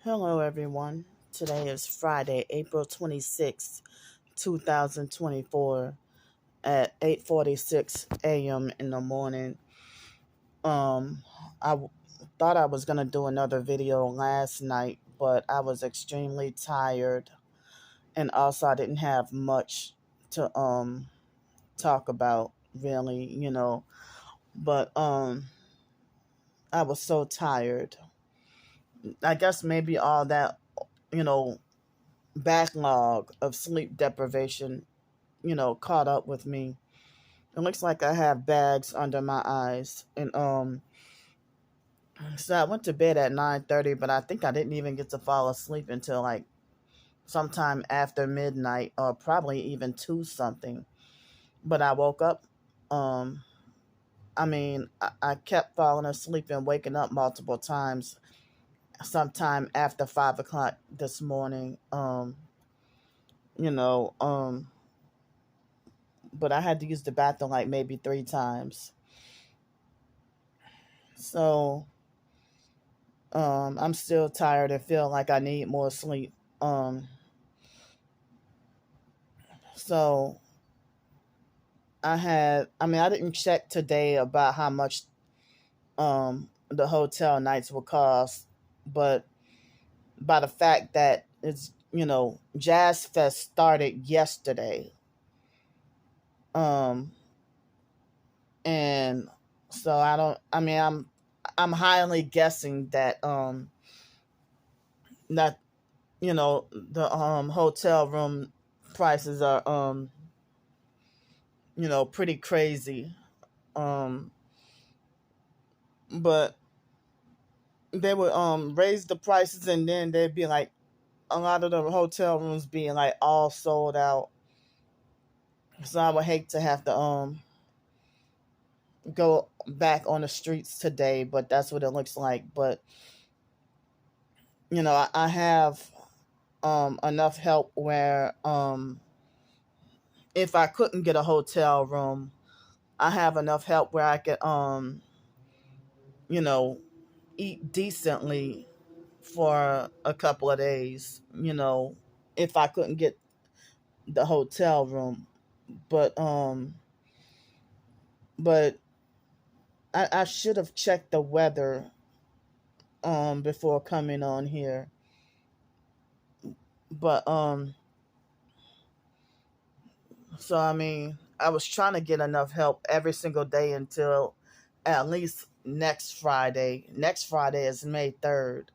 Hello, everyone. Today is Friday, April 26th, 2024 at 8:46 a.m. in the morning. Um, I thought I was going to do another video last night, but I was extremely tired and also I didn't have much to talk about really. But I was so tired. I guess maybe all that, you know, backlog of sleep deprivation, caught up with me. It looks like I have bags under my eyes. And so I went to bed at 9:30, but I think I didn't even get to fall asleep until like sometime after midnight or probably even 2 something. But I woke up um I kept falling asleep and waking up multiple times sometime after 5 o'clock this morning. You know, but I had to use the bathroom like maybe 3 times. So I'm still tired and feel like I need more sleep. Um, so I didn't check today about how much the hotel nights will cost, but by the fact that Jazz Fest started yesterday, um, and so I don't. I mean, I'm highly guessing that that the hotel room prices are pretty crazy. Um but they would raise the prices and then they'd be like a lot of the hotel rooms being like all sold out. So I would hate to have to go back on the streets today, but that's what it looks like. But I have enough help where if I couldn't get a hotel room, I have enough help where I could you know eat decently for a couple of days, if I couldn't get the hotel room. But but I should have checked the weather before coming on here. But so I was trying to get enough help every single day until at least next Friday. Next Friday is May 3rd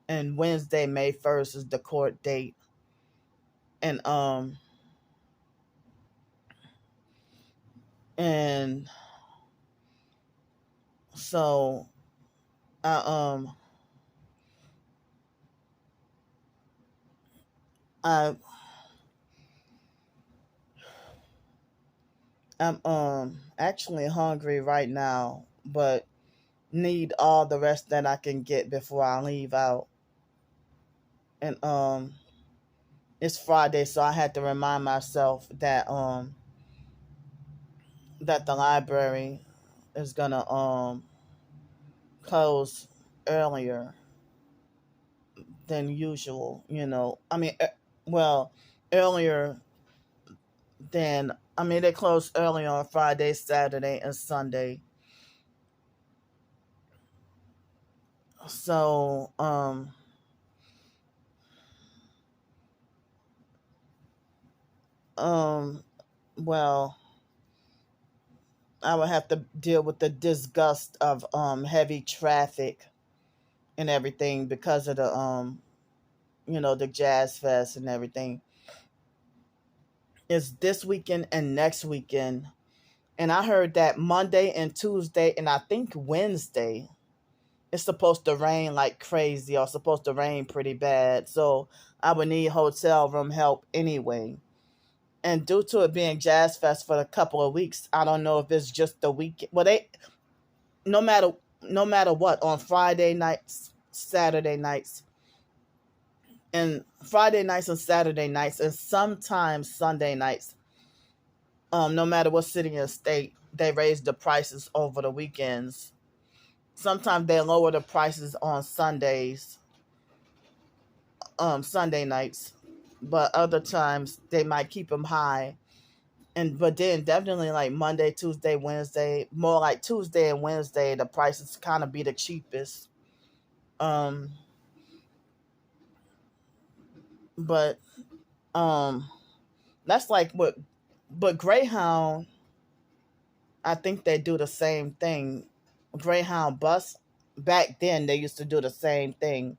and Wednesday, May 1st is the court date. And and so I I I'm actually hungry right now, but need all the rest that I can get before I leave out. And it's Friday, so I had to remind myself that the library is gonna close earlier than usual. Well, earlier they close early on Friday, Saturday, and Sunday. So um well, I would have to deal with the disgust of heavy traffic and everything because of the Jazz Fest and everything. It's this weekend and next weekend. And I heard that Monday and Tuesday and I think Wednesday it's supposed to rain like crazy or supposed to rain pretty bad. So I would need hotel room help anyway. And due to it being Jazz Fest for a couple of weeks, I don't know if it's just the week. Well, they no matter no matter what on Friday nights, Saturday nights, and Friday nights and Saturday nights, and sometimes Sunday nights. No matter what city or state, they raise the prices over the weekends. Sometimes they lower the prices on Sundays, Sunday nights, but other times they might keep them high. And but then definitely like Monday, Tuesday, Wednesday, more like Tuesday and Wednesday, the prices kind of be the cheapest. Um, but um, that's like what, but Greyhound, I think they do the same thing. Greyhound bus, back then they used to do the same thing,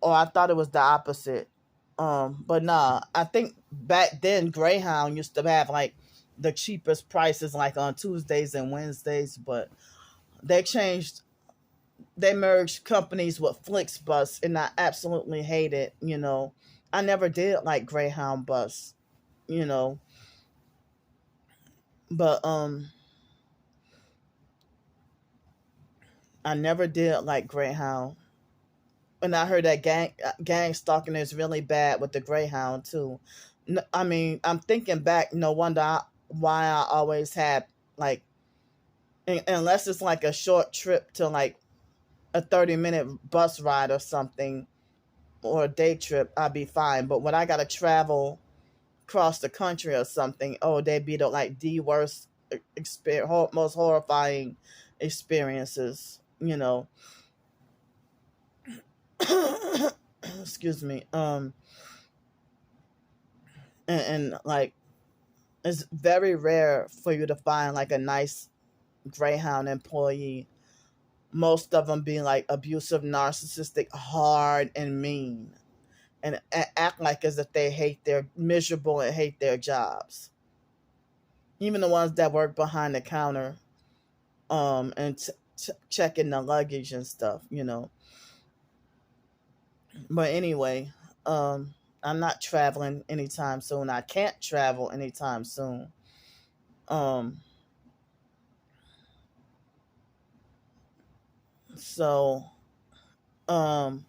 or I thought it was the opposite. But nah, I think back then Greyhound used to have like the cheapest prices, like on Tuesdays and Wednesdays. But they changed, they merged companies with Flixbus, and I absolutely hate it. I never did like Greyhound bus. You know, but I never did like Greyhound. And I heard that gang stalking is really bad with the Greyhound too. I mean, I'm thinking back. No wonder why I always had like, unless it's like a short trip to like a 30-minute bus ride or something, or a day trip, I'd be fine. But when I gotta travel across the country or something, oh, they'd be the worst experience, most horrifying experiences. Excuse me. And like, it's very rare for you to find like a nice Greyhound employee. Most of them being like abusive, narcissistic, hard, and mean, and act like as if they hate their miserable and hate their jobs. Even the ones that work behind the counter, and checking the luggage and stuff. But anyway, I'm not traveling anytime soon. I can't travel anytime soon. Um, so um,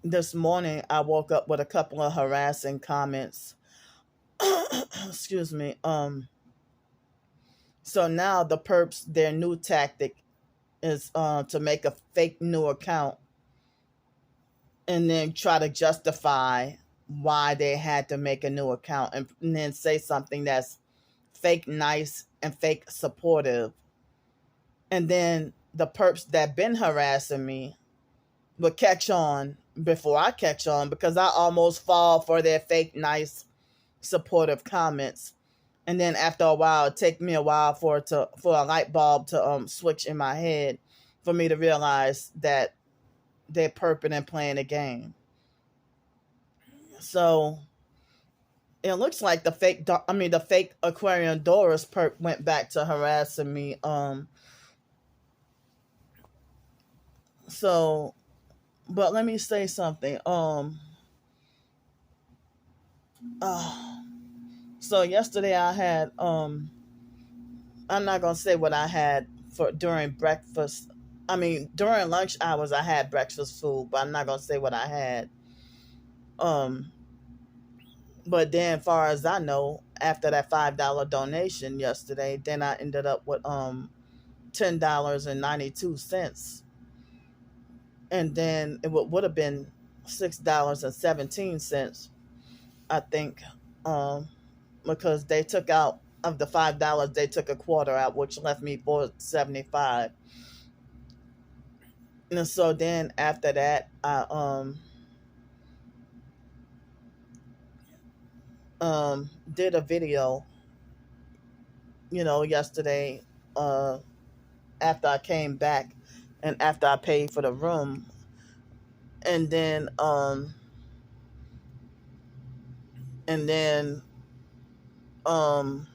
this morning I woke up with a couple of harassing comments. Excuse me. So now the perps, their new tactic is to make a fake new account and then try to justify why they had to make a new account, and then say something that's fake nice and fake supportive. And then the perps that been harassing me will catch on before I catch on, because I almost fall for their fake nice supportive comments. And then after a while, it take me a while for a light bulb to switch in my head, for me to realize that they're perping and playing a game. So it looks like the fake Aquarian Doris perp went back to harassing me. So, but let me say something. Uh, so yesterday I had I'm not gonna say what I had for during breakfast. I mean, during lunch hours I had breakfast food, but I'm not gonna say what I had. Um, but then, far as I know, after that $5 donation yesterday, then I ended up with $10.92, and then it would have been $6.17, I think, because they took out of the $5, they took a quarter out, which left me $4.75. And so then after that, I did a video, yesterday, uh, after I came back and after I paid for the room, and then and then um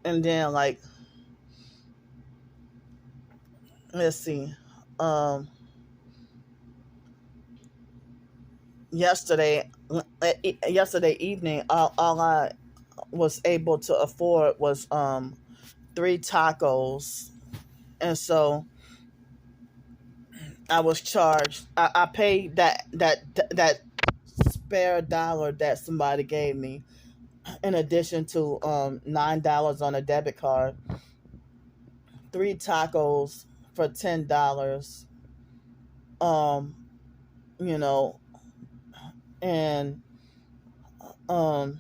and then like, let's see, um yesterday yesterday evening, all I was able to afford was three tacos. And so I was charged, I paid that spare dollar that somebody gave me, in addition to $9 on a debit card, three tacos for $10. Um, you know, and um,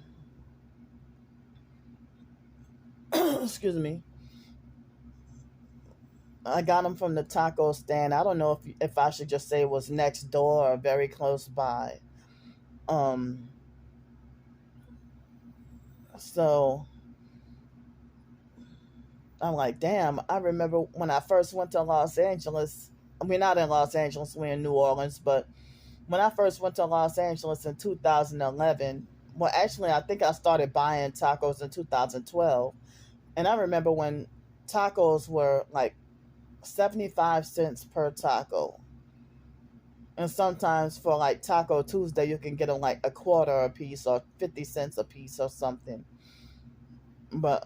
excuse me, I got them from the taco stand. I don't know if I should just say it was next door or very close by. Um, so I'm like, damn. I remember when I first went to Los Angeles. We're not in Los Angeles. We're in New Orleans. But when I first went to Los Angeles in 2011, well, actually, I think I started buying tacos in 2012. And I remember when tacos were like 75 cents per taco. And sometimes for like Taco Tuesday, you can get them like a quarter a piece or 50 cents a piece or something. But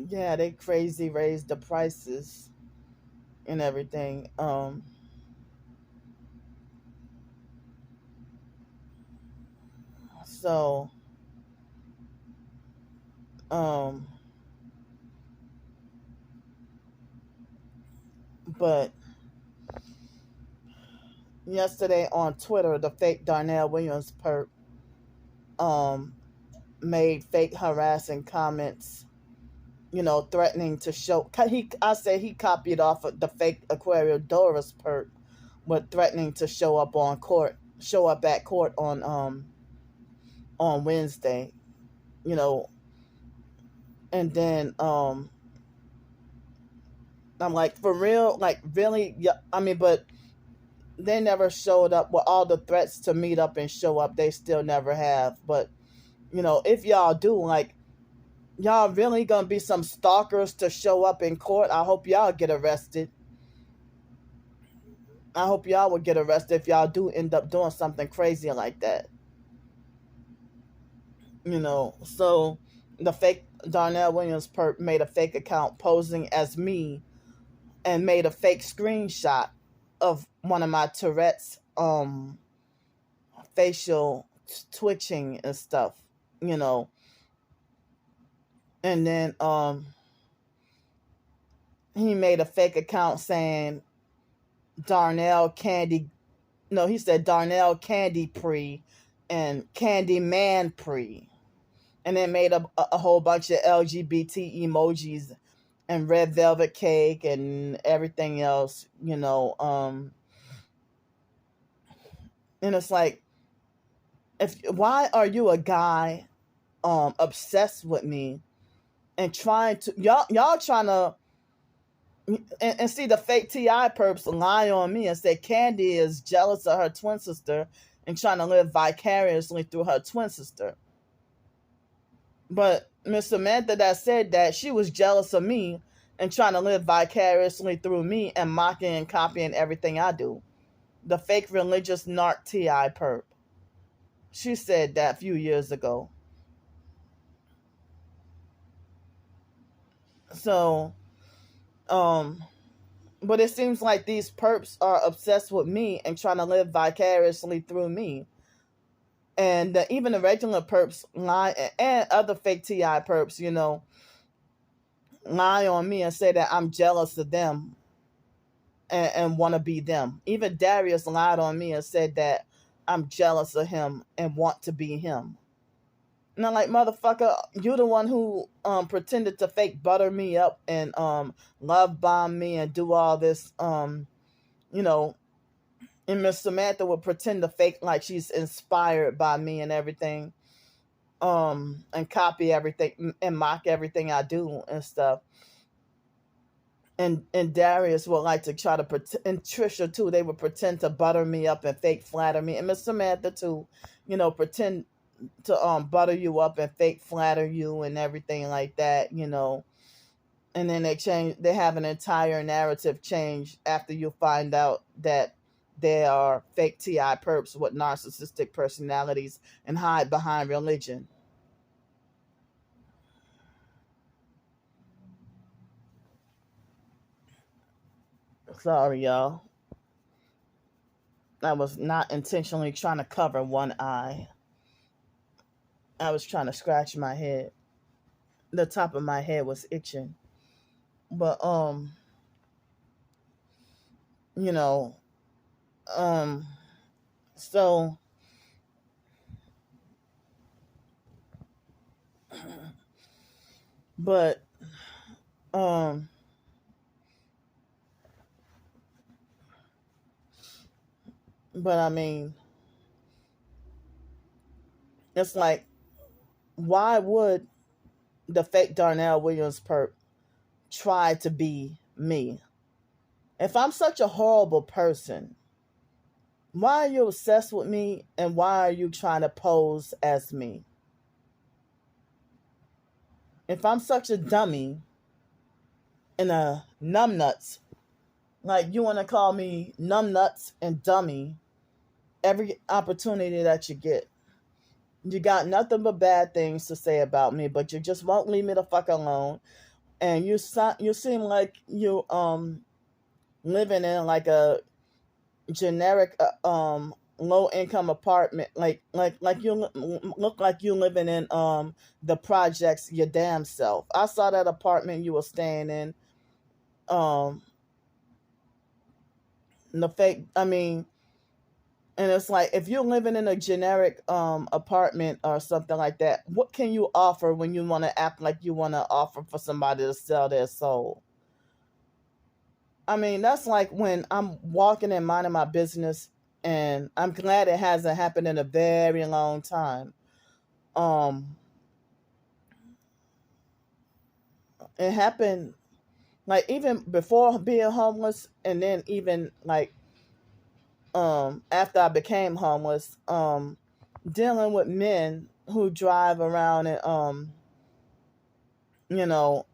yeah, they crazy raised the prices and everything. So um but yesterday on Twitter, the fake Darnell Williams perp um made fake harassing comments, threatening to show. I say he copied off of the fake Aquario Doris perp, with threatening to show up at court on Wednesday, you know, and then I'm like, for real, like, really? Yeah, I mean, but they never showed up with all the threats to meet up and show up. They still never have. But if y'all do, like, y'all really gonna be some stalkers to show up in court? I hope y'all get arrested. I hope y'all will get arrested if y'all do end up doing something crazy like that. So the fake Darnell Williams perp made a fake account posing as me and made a fake screenshot of one of my Tourette's facial twitching and stuff, you know. And then he made a fake account saying Darnell Candy. No, he said Darnell Candy Pre and Candy Man Pre. And then made a whole bunch of LGBT emojis and red velvet cake and everything else, and it's like, if why are you a guy obsessed with me and trying to y'all trying to and see the fake Ti perps lie on me and say Candy is jealous of her twin sister and trying to live vicariously through her twin sister. But Miss Samantha that said that, she was jealous of me and trying to live vicariously through me and mocking and copying everything I do. The fake religious narc Ti perp. She said that a few years ago. So, um, but it seems like these perps are obsessed with me and trying to live vicariously through me. And even the regular perps lie, and other fake Ti perps, lie on me and say that I'm jealous of them and want to be them. Even Darius lied on me and said that I'm jealous of him and want to be him. And I'm like, motherfucker, you the one who pretended to fake butter me up and love bomb me and do all this, you know, and Miss Samantha would pretend to fake like she's inspired by me and everything, and copy everything and mock everything I do and stuff. And Darius would like to try to pretend, and Trisha too. They would pretend to butter me up and fake flatter me, and Miss Samantha too. Pretend to butter you up and fake flatter you and everything like that. And then they have an entire narrative change after you find out that they are fake Ti perps with narcissistic personalities and hide behind religion. Sorry, y'all. I was not intentionally trying to cover one eye. I was trying to scratch my head. the top of my head was itching. But you know, um so but um but I mean, it's like, why would the fake Darnell Williams perp try to be me? If I'm such a horrible person, why are you obsessed with me and why are you trying to pose as me? If I'm such a dummy and a numbnuts, like you want to call me numbnuts and dummy every opportunity that you get. You got nothing but bad things to say about me, but you just won't leave me the fuck alone. And you seem like you living in like a generic low income apartment, like you look like you living in the projects your damn self. I saw that apartment you were staying in, um the fake, I mean, and it's like, if you're living in a generic apartment or something like that, what can you offer when you want to act like you want to offer for somebody to sell their soul? I mean, that's like when I'm walking and minding my business, and I'm glad it hasn't happened in a very long time. Um, it happened like even before being homeless, and then even like after I became homeless, dealing with men who drive around and you know,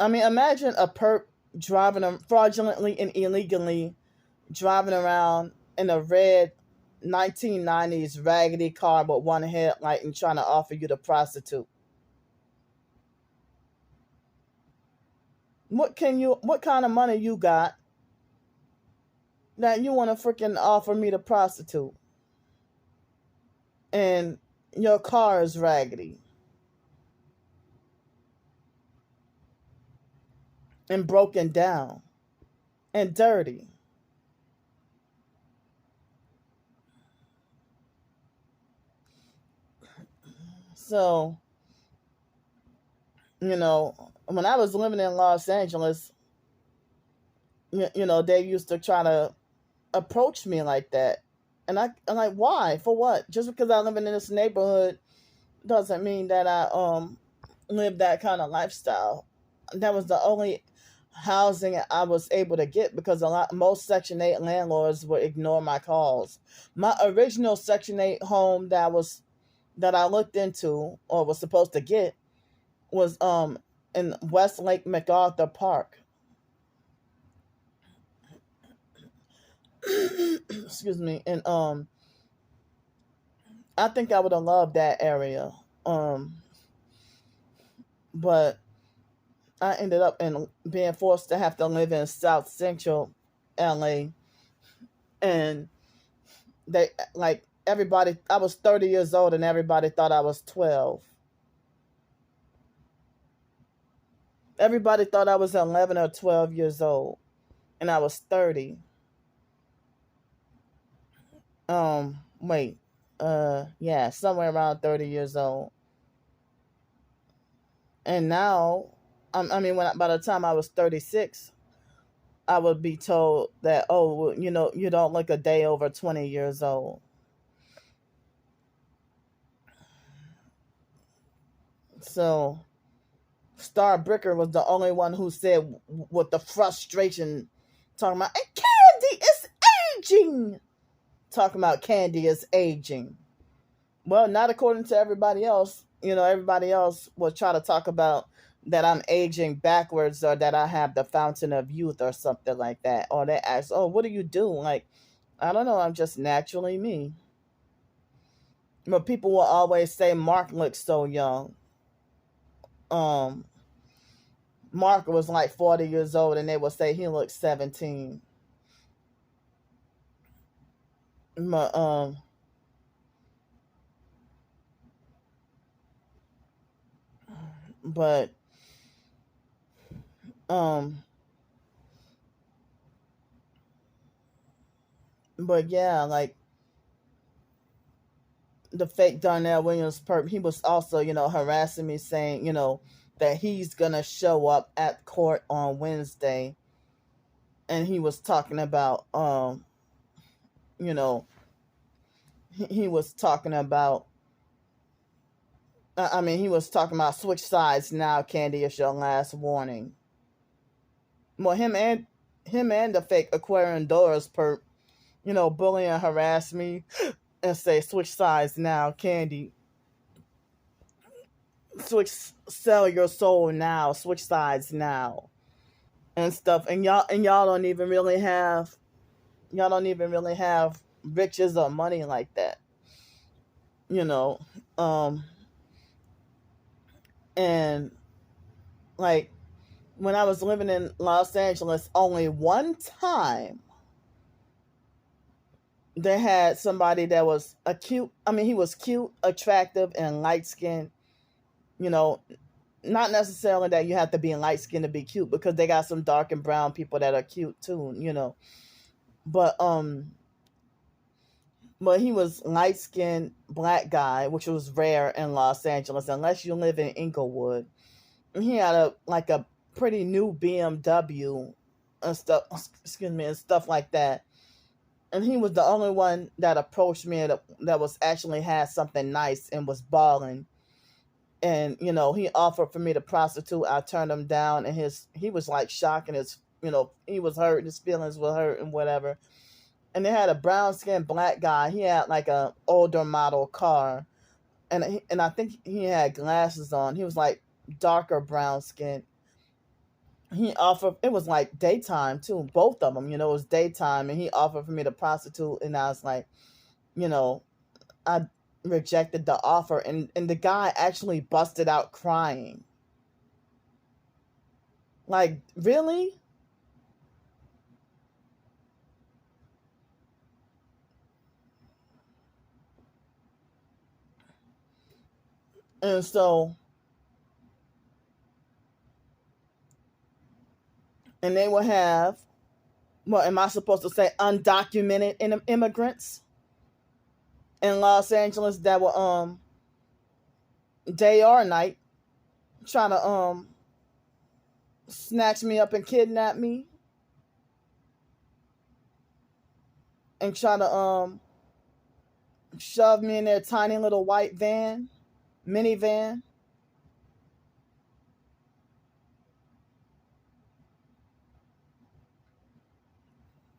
I mean, imagine a perp driving fraudulently and illegally driving around in a red 1990s raggedy car with one headlight and trying to offer you to prostitute. What kind of money you got that you want to freaking offer me to prostitute? And your car is raggedy and broken down and dirty. So, when I was living in Los Angeles, they used to try to approach me like that. And I'm like, why? For what? Just because I live in this neighborhood doesn't mean that I live that kind of lifestyle. That was the only housing I was able to get because most Section 8 landlords would ignore my calls. My original Section 8 home that I looked into or was supposed to get was in Westlake MacArthur Park. Excuse me. And I think I would have loved that area. But I ended up in being forced to have to live in South Central LA, and they like everybody. I was 30 years old, and everybody thought I was 12. Everybody thought I was 11 or 12 years old, and I was 30. Wait, yeah, somewhere around 30 years old. And now, I mean, by the time I was 36, I would be told that, oh, well, you don't look a day over 20 years old. So Star Bricker was the only one who said with the frustration, talking about, and Candy is aging. Talking about Candy is aging. Well, not according to everybody else. Everybody else will try to talk about that I'm aging backwards or that I have the fountain of youth or something like that. Or they ask, oh, what do you do? Like, I don't know. I'm just naturally me. But people will always say Mark looks so young. Um, Mark was like 40 years old, and they would say he looks 17. But, But um but yeah, like the fake Darnell Williams perp, he was also, harassing me, saying, that he's gonna show up at court on Wednesday, and he was talking about, you know, he was talking about, he was talking about switch sides now, Candy, is your last warning. Well, him and the fake Aquarian Doors perp, bully and harass me and say switch sides now, Candy. Switch, sell your soul now, switch sides now, and stuff. And y'all don't even really have riches or money like that, you know. Um, and like when I was living in Los Angeles, only one time they had somebody that was a cute. I mean, he was cute, attractive, and light skinned. You know, not necessarily that you have to be light skinned to be cute, because they got some dark and brown people that are cute too. But but he was light skinned black guy, which was rare in Los Angeles unless you live in Inglewood. He had a pretty new BMW and stuff. Excuse me, and stuff like that. And he was the only one that approached me that was actually had something nice and was balling. And he offered for me to prostitute. I turned him down, and he was like shocking his, he was hurt. His feelings were hurt and whatever. And they had a brown skinned black guy. He had like a older model car, and I think he had glasses on. He was like darker brown skin. He offered, it was like daytime too, both of them. It was daytime, and he offered for me to prostitute, and I was like, you know, I rejected the offer, and the guy actually busted out crying. Like, really? And so, and they will have, well, am I supposed to say undocumented immigrants in Los Angeles that will day or night trying to snatch me up and kidnap me and try to shove me in their tiny little white minivan,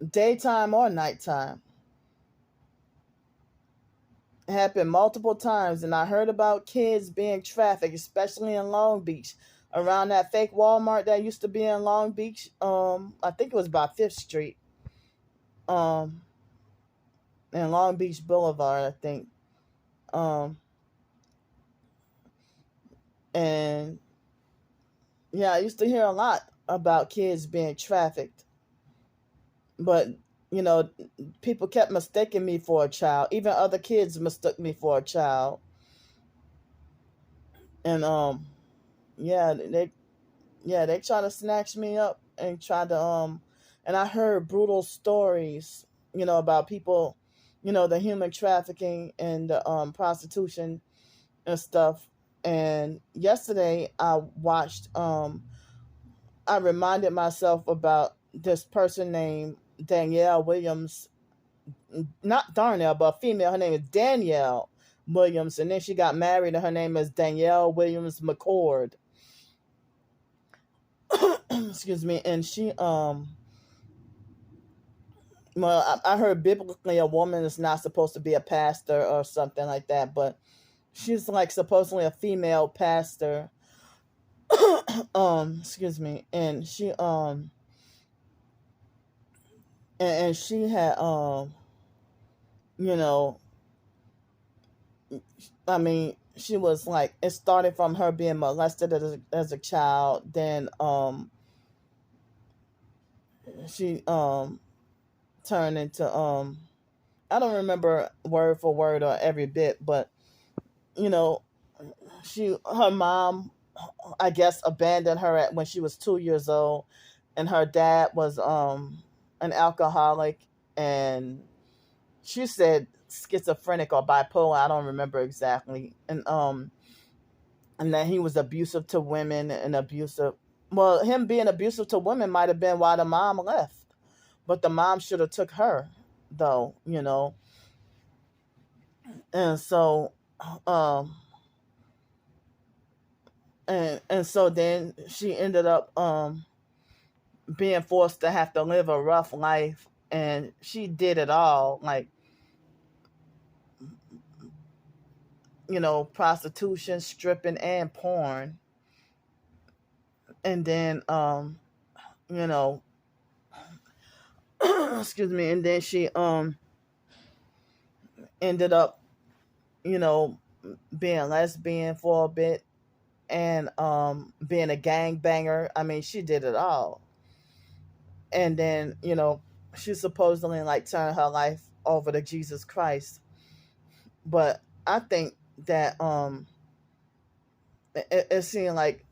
daytime or nighttime. It happened multiple times, and I heard about kids being trafficked, especially in Long Beach, around that fake Walmart that used to be in Long Beach. I think it was by Fifth Street, um, and Long Beach Boulevard, I think. Um, and yeah, I used to hear a lot about kids being trafficked, but you know, people kept mistaking me for a child. Even other kids mistook me for a child, and yeah, they try to snatch me up and try to and I heard brutal stories, about people, the human trafficking and the prostitution and stuff. And yesterday I reminded myself about this person named Danielle Williams, not Darnell, but a female. Her name is Danielle Williams, and then she got married, and her name is Danielle Williams McCord. Excuse me. And she well, I heard biblically a woman is not supposed to be a pastor or something like that, but she's like supposedly a female pastor. Excuse me. And she had you know she was like, it started from her being molested as a child. Then she turned into I don't remember word for word or every bit, but you know, her mom I guess abandoned her when she was 2 years old, and her dad was an alcoholic, and she said schizophrenic or bipolar. I don't remember exactly, and that he was abusive to women and abusive. Well, him being abusive to women might have been why the mom left, but the mom should have took her, though, and so um and so then she ended up being forced to have to live a rough life, and she did it all, like, prostitution, stripping, and porn. And then you know excuse me, and then she ended up, you know being lesbian for a bit, and being a gang banger. I mean, she did it all. And then, she supposedly like turned her life over to Jesus Christ. But I think that it seemed like,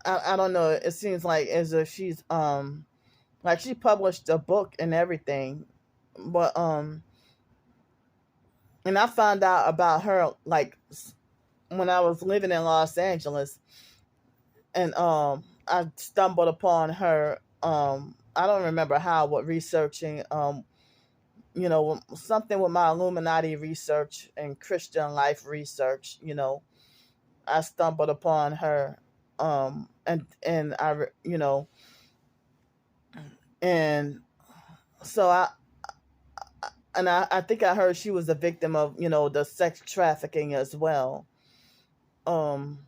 I don't know, it seems like as if she's like, she published a book and everything. But and I found out about her like when I was living in Los Angeles, and I stumbled upon her. I don't remember how, what researching, something with my Illuminati research and Christian life research. I stumbled upon her, and and so I think I heard she was a victim of, the sex trafficking as well. Um,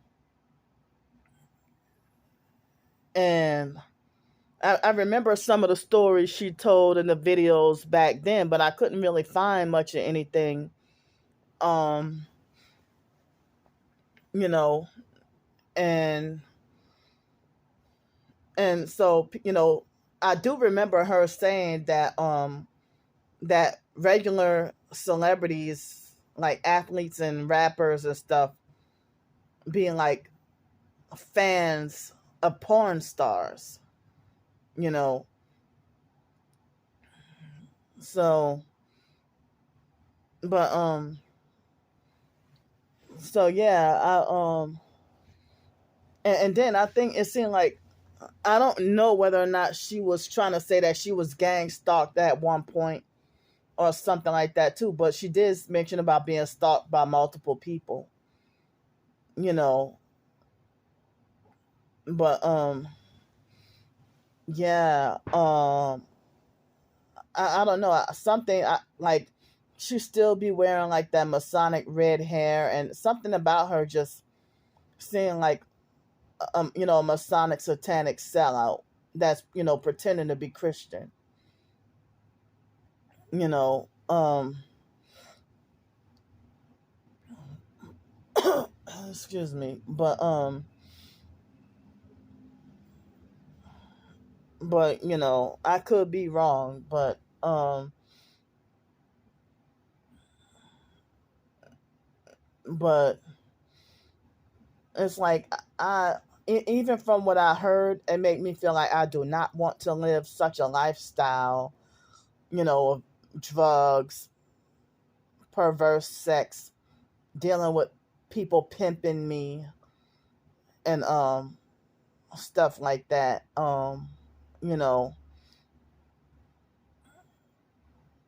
and I remember some of the stories she told in the videos back then, but I couldn't really find much of anything. Um, you know, and so, I do remember her saying that regular celebrities, like athletes and rappers and stuff, being like fans of porn stars, you know. So, but so yeah, and then I think it seemed like, I don't know whether or not she was trying to say that she was gang stalked at one point or something like that too, but she did mention about being stalked by multiple people, you know. But yeah, I don't know, something like, she still be wearing like that Masonic red hair, and something about her just seeing like, a Masonic satanic sellout that's, pretending to be Christian, you know. Excuse me, but I could be wrong, but it's like, even from what I heard, it made me feel like I do not want to live such a lifestyle, of drugs, perverse sex, dealing with people pimping me, and stuff like that. You know,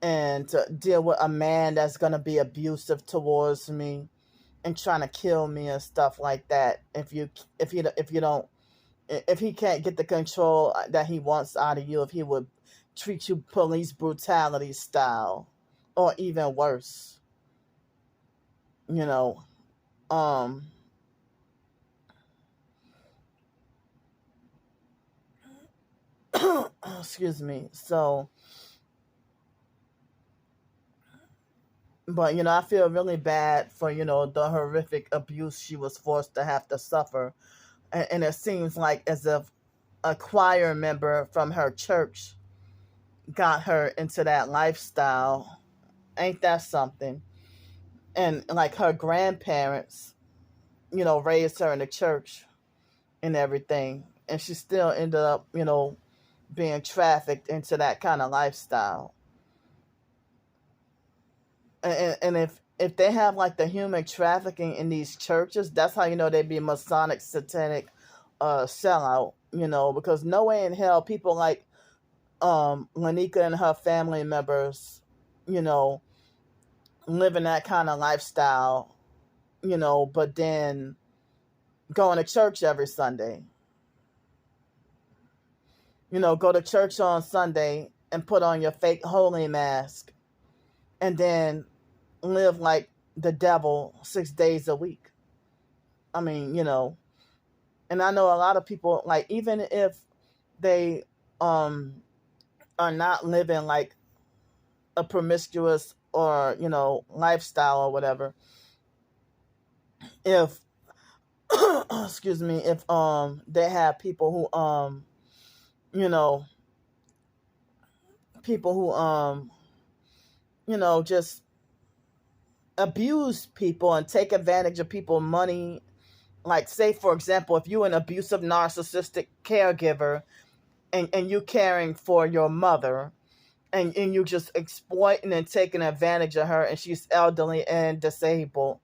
and to deal with a man that's gonna be abusive towards me and trying to kill me and stuff like that. If you don't, if he can't get the control that he wants out of you, if he would treat you police brutality style, or even worse, you know. Um, excuse me. So, but I feel really bad for, the horrific abuse she was forced to have to suffer, and it seems like as if a choir member from her church got her into that lifestyle. Ain't that something? And like her grandparents, raised her in the church. and everything, and she still ended up, being trafficked into that kind of lifestyle. And if they have like the human trafficking in these churches, that's how you know they be Masonic satanic sellout. Because no way in hell people like Lanika and her family members, you know, living that kind of lifestyle, but then going to church every Sunday. Go to church on Sunday and put on your fake holy mask and then live like the devil 6 days a week. I mean, and I know a lot of people, like, even if they are not living like a promiscuous or, lifestyle or whatever, if excuse me, if they have people who you know, people who just abuse people and take advantage of people's money. Like, say for example, if you're an abusive narcissistic caregiver and you caring for your mother, and you just exploiting and taking advantage of her, and she's elderly and disabled,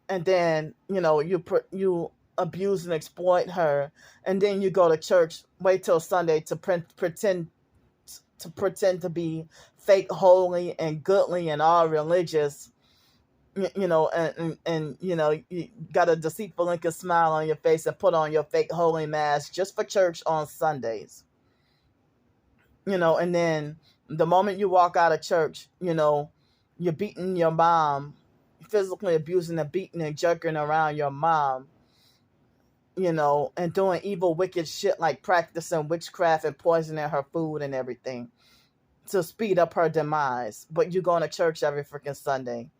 and then you abuse and exploit her, and then you go to church, wait till Sunday to pretend to be fake holy and goodly and all religious, and you got a deceitful Lincoln smile on your face and put on your fake holy mask just for church on Sundays. And then the moment you walk out of church, you're beating your mom, physically abusing and beating and jerking around your mom, and doing evil, wicked shit like practicing witchcraft and poisoning her food and everything to speed up her demise. But you going to church every freaking Sunday.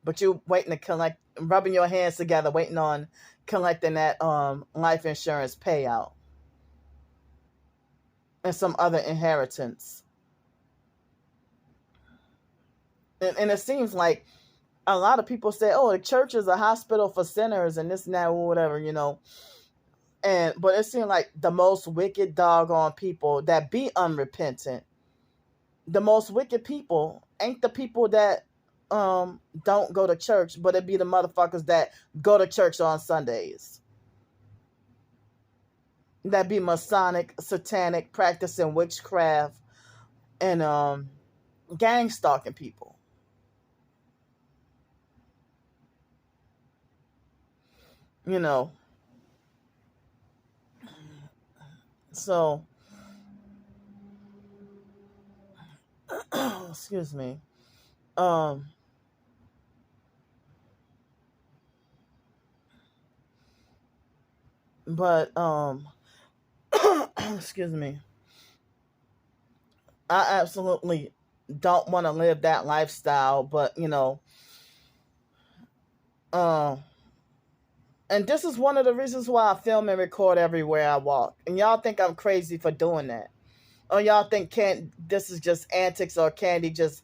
But you waiting to collect, rubbing your hands together, waiting on collecting that life insurance payout and some other inheritance. And it seems like a lot of people say, oh, the church is a hospital for sinners and this and that or whatever, but it seems like the most wicked doggone people that be unrepentant, the most wicked people ain't the people that don't go to church, but it be the motherfuckers that go to church on Sundays, that be Masonic, satanic, practicing witchcraft and gang stalking people. So excuse me. Um but excuse me. I absolutely don't want to live that lifestyle, but um and this is one of the reasons why I film and record everywhere I walk. And y'all think I'm crazy for doing that. Or y'all think this is just antics, or Candy's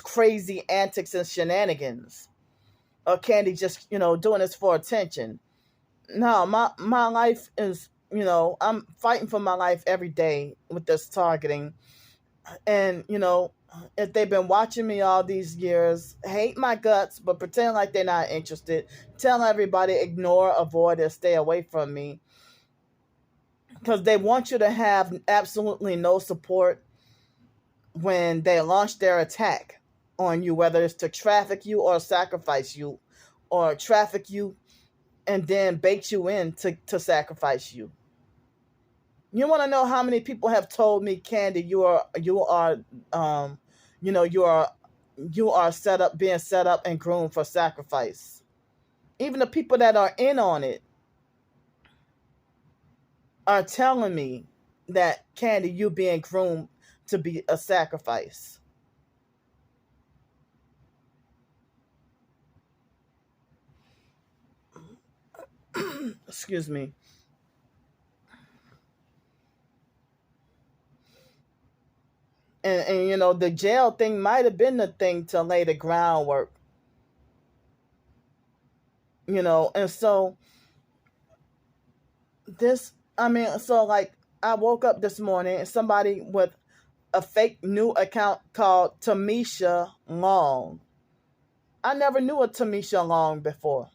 crazy antics and shenanigans. Or Candy just, doing this for attention. No, my life is, I'm fighting for my life every day with this targeting. And, if they've been watching me all these years, hate my guts, but pretend like they're not interested, tell everybody, ignore, avoid, and stay away from me. Because they want you to have absolutely no support when they launch their attack on you, whether it's to traffic you or sacrifice you, or traffic you and then bait you in to sacrifice you. You want to know how many people have told me, Candy, you are you are being set up and groomed for sacrifice. Even the people that are in on it are telling me that, Candy, you being groomed to be a sacrifice. Excuse me. And the jail thing might have been the thing to lay the groundwork. And so this, I mean, so like I woke up this morning and somebody with a fake new account called Tamisha Long. I never knew a Tamisha Long before.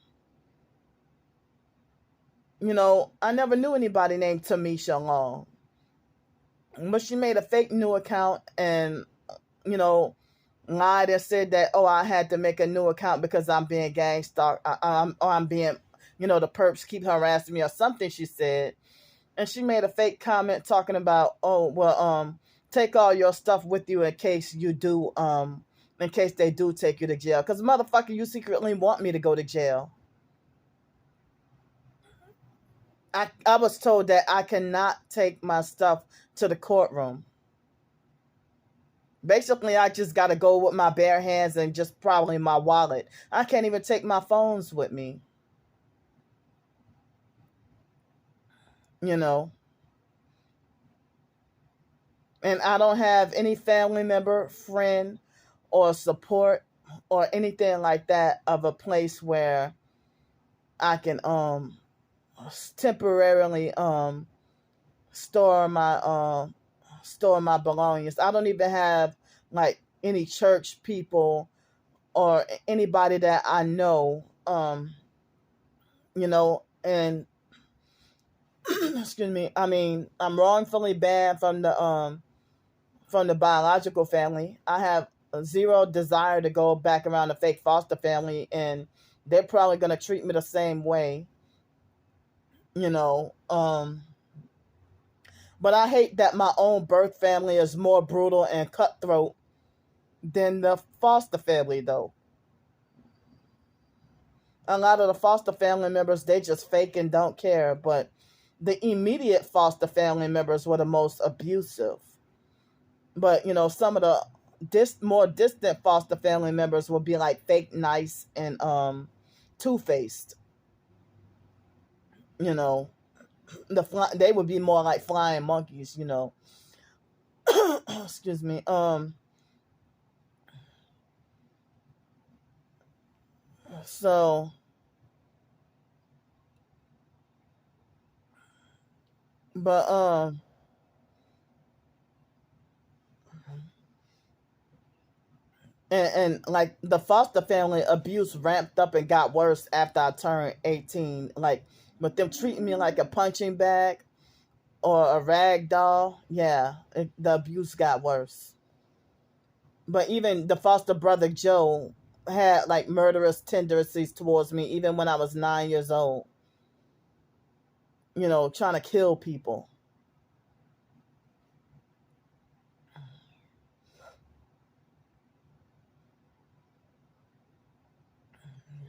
I never knew anybody named Tamisha Long. But she made a fake new account and, you know, lied and said that, oh, I had to make a new account because I'm being gang stalked. I'm being, the perps keep harassing me or something, she said. And she made a fake comment talking about, oh, well, take all your stuff with you in case they do take you to jail. Because, motherfucker, you secretly want me to go to jail. I was told that I cannot take my stuff to the courtroom. Basically, I just got to go with my bare hands and just probably my wallet. I can't even take my phones with me. You know. And I don't have any family member, friend, or support or anything like that of a place where I can temporarily store my belongings. I don't even have like any church people or anybody that I know, and excuse me. I mean, I'm wrongfully banned from the biological family. I have zero desire to go back around the fake foster family, and they're probably gonna treat me the same way. You know, but I hate that my own birth family is more brutal and cutthroat than the foster family, though. A lot of the foster family members, they just fake and don't care, but the immediate foster family members were the most abusive. But, some of the more distant foster family members will be like fake nice and two-faced. You know, they would be more like flying monkeys, Excuse me. So, but and like the foster family abuse ramped up and got worse after I turned 18. Like with them treating me like a punching bag or a rag doll. Yeah, the abuse got worse. But even the foster brother Joe had like murderous tendencies towards me even when I was 9 years old. Trying to kill people.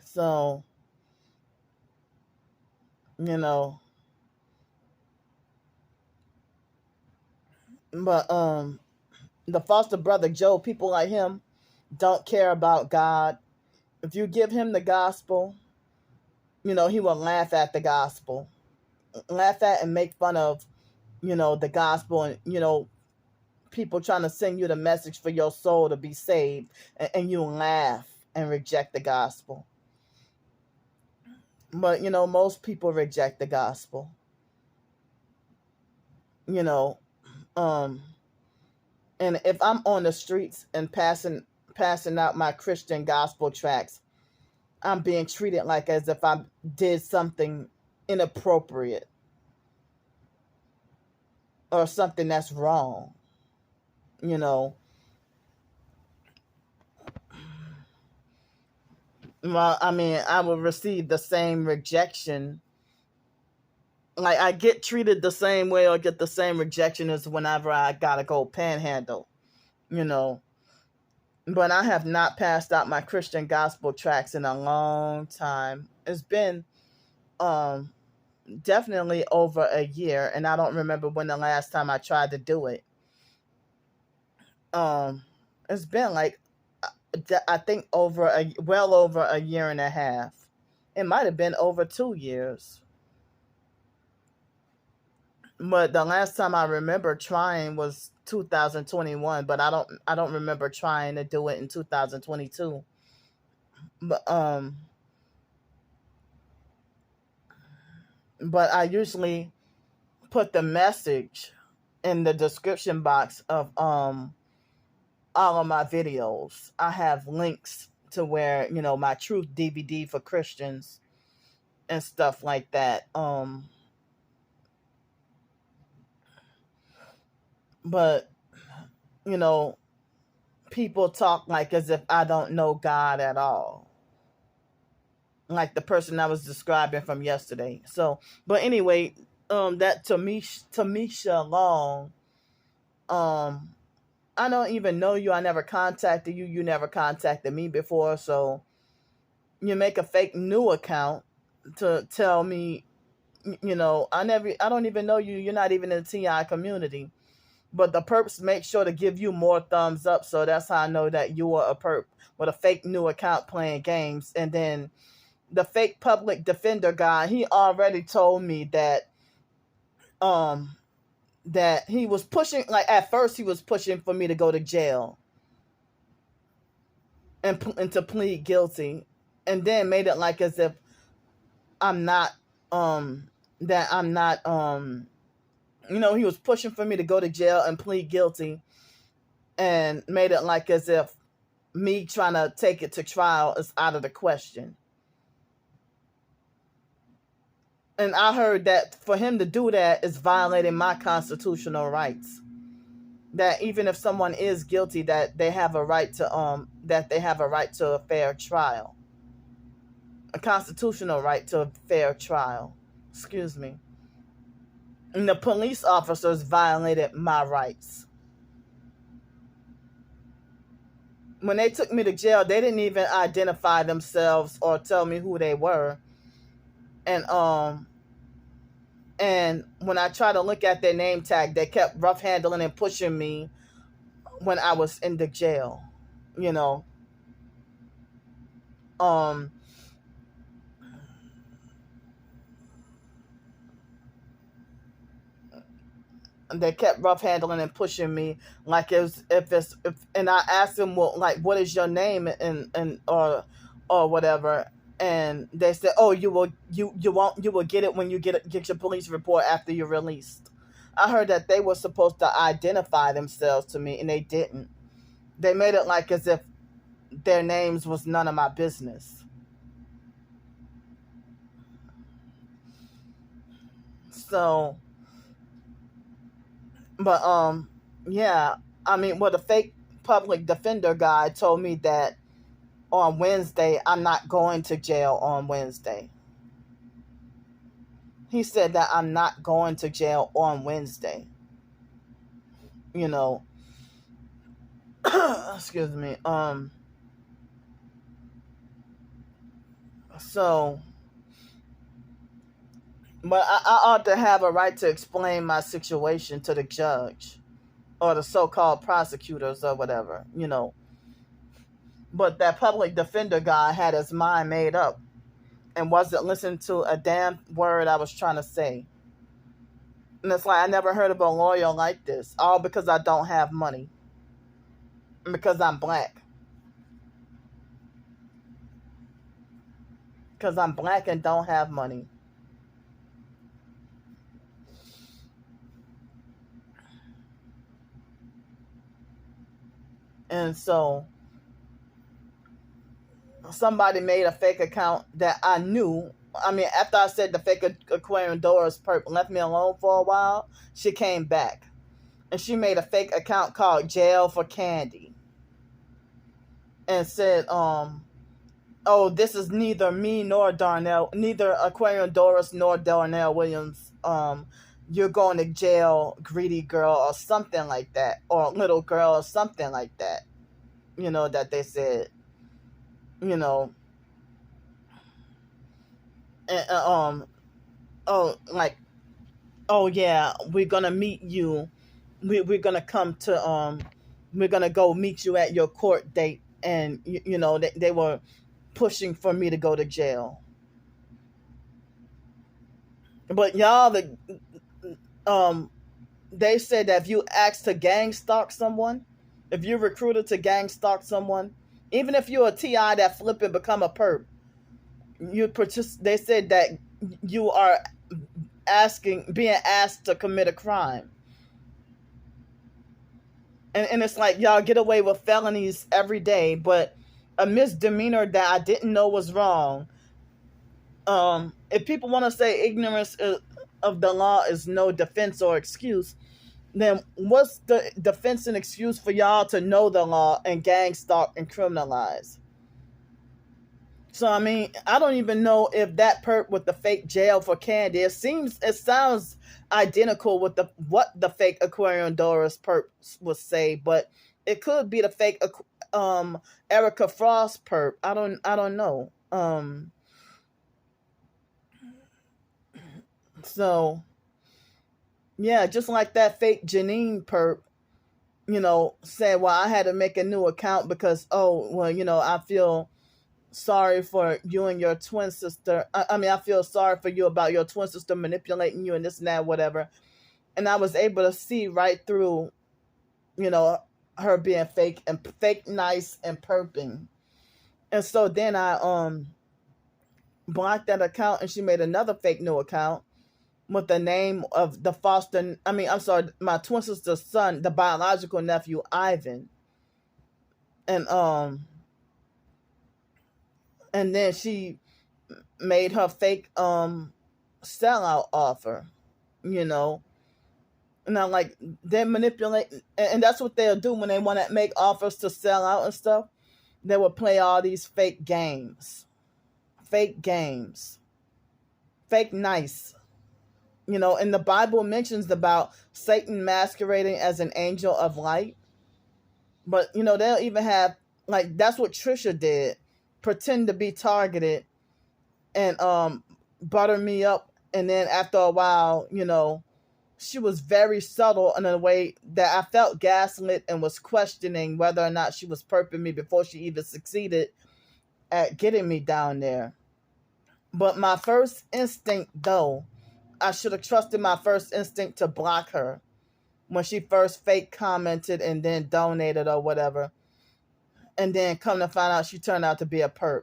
So, you know, but the foster brother Joe, people like him don't care about God. If you give him the gospel, he will laugh at the gospel, laugh at and make fun of, the gospel, and people trying to send you the message for your soul to be saved, and you laugh and reject the gospel. But most people reject the gospel. You know, um, and if I'm on the streets and passing out my Christian gospel tracts, I'm being treated like as if I did something inappropriate or something that's wrong. You know, well, I mean, I will receive the same rejection. Like I get treated the same way or get the same rejection as whenever I gotta go panhandle. You know, but I have not passed out my Christian gospel tracts in a long time. It's been um definitely over a year, and I don't remember when the last time I tried to do it. Um, it's been like I think well over a year and a half. It might have been over 2 years. But the last time I remember trying was 2021, but I don't remember trying to do it in 2022. But but I usually put the message in the description box of all of my videos. I have links to where, my truth DVD for Christians and stuff like that. But you know, people talk like as if I don't know God at all. Like the person I was describing from yesterday. So, but anyway, that Tamisha Long, um, I don't even know you. I never contacted you. You never contacted me before. So you make a fake new account to tell me, I don't even know you. You're not even in the TI community. But the perps make sure to give you more thumbs up. So that's how I know that you are a perp with a fake new account playing games. And then the fake public defender guy, he already told me um that he was pushing, like at first he was pushing for me to go to jail and to plead guilty, and then made it like as if I'm not that I'm not he was pushing for me to go to jail and plead guilty, and made it like as if me trying to take it to trial is out of the question. And I heard that for him to do that is violating my constitutional rights. That even if someone is guilty, that they have a right to a fair trial. A constitutional right to a fair trial. Excuse me. And the police officers violated my rights. When they took me to jail, they didn't even identify themselves or tell me who they were. And when I tried to look at their name tag, they kept rough handling and pushing me when I was in the jail. They kept rough handling and pushing me like and I asked them, well, like, what is your name and or whatever, and they said, oh, you will get it when you get your police report after you're released. I heard that they were supposed to identify themselves to me, and they didn't. They made it like as if their names was none of my business. So, but yeah, I mean, well, the fake public defender guy told me that on Wednesday I'm not going to jail on Wednesday. He said that I'm not going to jail on Wednesday. Excuse me. So, but I ought to have a right to explain my situation to the judge or the so-called prosecutors or whatever. But that public defender guy had his mind made up and wasn't listening to a damn word I was trying to say. And it's like, I never heard of a lawyer like this, all because I don't have money. And because I'm black. Because I'm black and don't have money. And so somebody made a fake account that I knew. I mean, after I said the fake aquarium Doris perp left me alone for a while, she came back. And she made a fake account called Jail for Candy. And said, oh, this is neither me nor Darnell, neither Aquarium Doris nor Darnell Williams. You're going to jail, greedy girl, or something like that. Or little girl, or something like that. That they said. And, oh yeah, we're gonna meet you. We're gonna come to we're gonna go meet you at your court date, and they were pushing for me to go to jail. But y'all, they said that if you ask to gang stalk someone, if you're recruited to gang stalk someone, even if you're a TI that flip and become a perp, they said that you are being asked to commit a crime. And it's like, y'all get away with felonies every day, but a misdemeanor that I didn't know was wrong. If people want to say ignorance of the law is no defense or excuse, then what's the defense and excuse for y'all to know the law and gang stalk and criminalize? So I mean, I don't even know if that perp with the fake jail for candy. It sounds identical with what the fake Aquarium Doris perp would say, but it could be the fake Erica Frost perp. I don't know. So yeah, just like that fake Janine perp, said, well, I had to make a new account because, oh, well, I feel sorry for you and your twin sister. I mean, I feel sorry for you about your twin sister manipulating you and this and that, whatever. And I was able to see right through, her being fake nice and perping. And so then I blocked that account, and she made another fake new account with the name of my twin sister's son, the biological nephew, Ivan. And then she made her fake sellout offer, and I'm like, they manipulate, and that's what they'll do when they want to make offers to sell out and stuff. They will play all these fake fake nice. And the Bible mentions about Satan masquerading as an angel of light. But, they'll even have, like, that's what Trisha did. Pretend to be targeted and butter me up. And then after a while, she was very subtle in a way that I felt gaslit and was questioning whether or not she was perping me before she even succeeded at getting me down there. But my first instinct, though, I should have trusted my first instinct to block her when she first fake commented and then donated or whatever. And then come to find out she turned out to be a perp.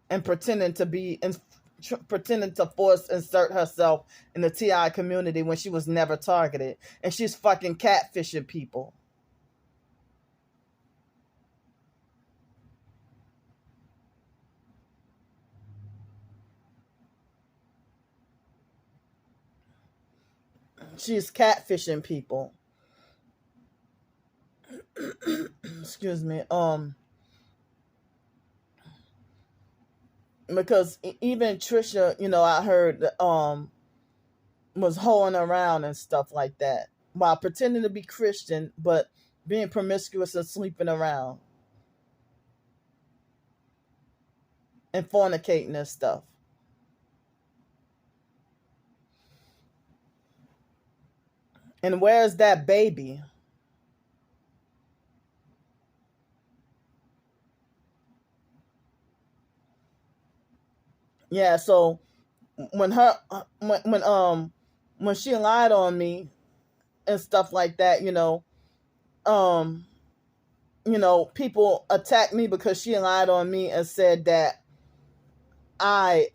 And pretending to force insert herself in the TI community when she was never targeted. And she's fucking catfishing people. She's catfishing people. Excuse me. Because even Trisha, I heard was hoeing around and stuff like that while pretending to be Christian, but being promiscuous and sleeping around and fornicating and stuff. And where's that baby? Yeah, so when when she lied on me and stuff like that, um people attacked me because she lied on me and said that I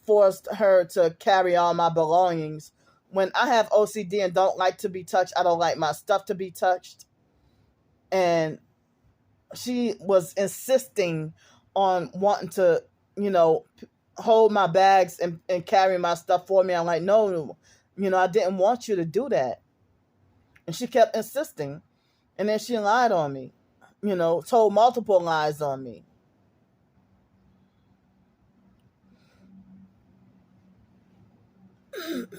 forced her to carry all my belongings. When I have OCD and don't like to be touched, I don't like my stuff to be touched. And she was insisting on wanting to, hold my bags and carry my stuff for me. I'm like, no, I didn't want you to do that. And she kept insisting. And then she lied on me, told multiple lies on me.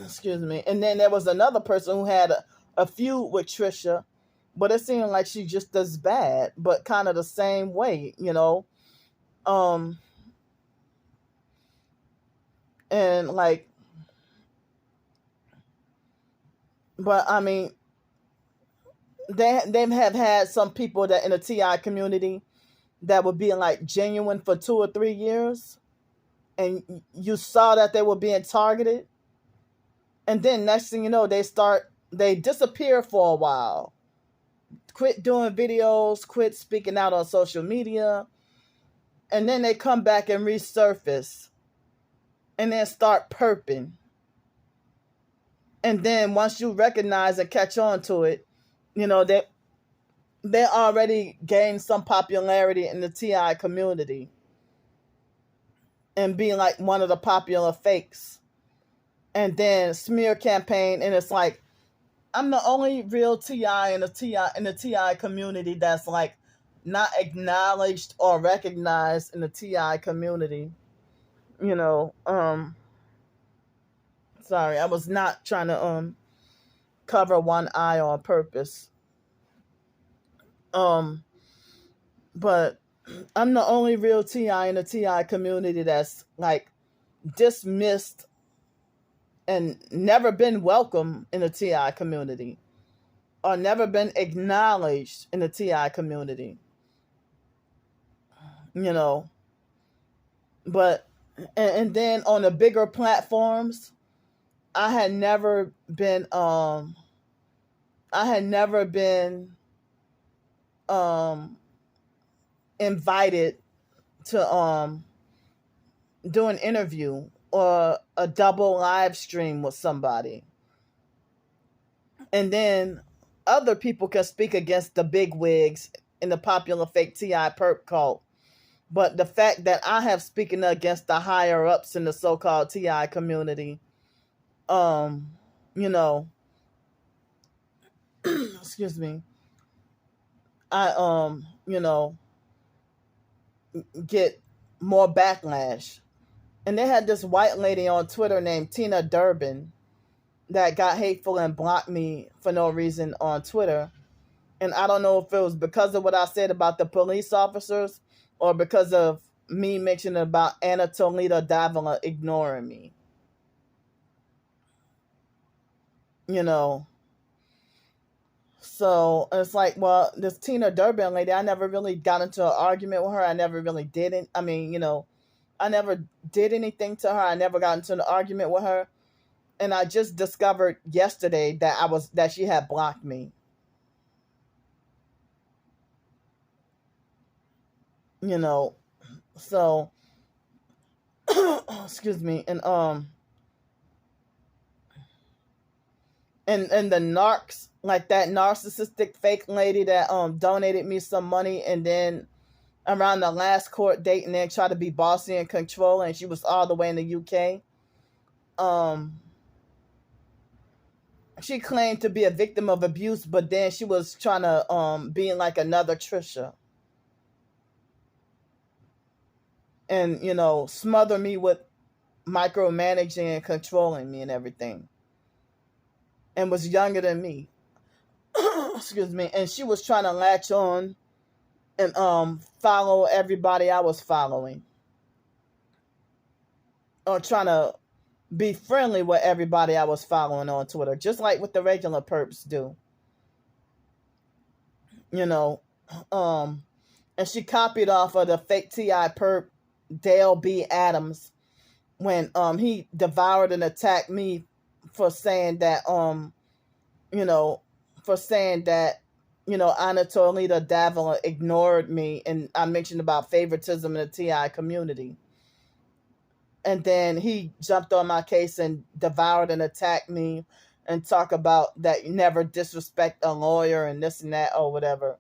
Excuse me. And then there was another person who had a feud with Trisha, but it seemed like she just does bad, but kind of the same way, and like, but I mean, they have had some people that in the TI community that were being like genuine for 2 or 3 years, and you saw that they were being targeted, and then next thing you know, they disappear for a while, quit doing videos, quit speaking out on social media, and then they come back and resurface and then start perping. And then once you recognize and catch on to it, you know, they already gained some popularity in the TI community and being like one of the popular fakes. And then smear campaign, and it's like, I'm the only real TI in the TI community that's like not acknowledged or recognized in the TI community. You know, sorry, I was not trying to cover one eye on purpose. Um, but I'm the only real TI in the TI community that's like dismissed and never been welcome in the TI community or never been acknowledged in the TI community. You know, but and then on the bigger platforms, I had never been I had never been um invited to do an interview or a double live stream with somebody. And then other people can speak against the big wigs in the popular fake TI perp cult. But the fact that I have speaking against the higher ups in the so-called TI community, you know, excuse me, I you know, get more backlash. And they had this white lady on Twitter named Tina Durbin that got hateful and blocked me for no reason on Twitter. And I don't know if it was because of what I said about the police officers or because of me mentioning about Anatolita Davila ignoring me. You know, so it's like, well, this Tina Durbin lady, I never really got into an argument with her. I never really did it. I mean, you know, I never did anything to her. I never got into an argument with her. And I just discovered yesterday that she had blocked me. You know, so excuse me, and the narcs, like that narcissistic fake lady that donated me some money and then around the last court date and then tried to be bossy and control, and she was all the way in the UK. She claimed to be a victim of abuse, but then she was trying to be like another Trisha. And, you know, smother me with micromanaging and controlling me and everything. And was younger than me. Excuse me. And she was trying to latch on and follow everybody I was following. Or trying to be friendly with everybody I was following on Twitter. Just like what the regular perps do. You know. And she copied off of the fake TI perp Dale B. Adams when he devoured and attacked me for saying that Anatolita Davila ignored me, and I mentioned about favoritism in the TI community. And then he jumped on my case and devoured and attacked me and talk about that you never disrespect a lawyer and this and that or whatever.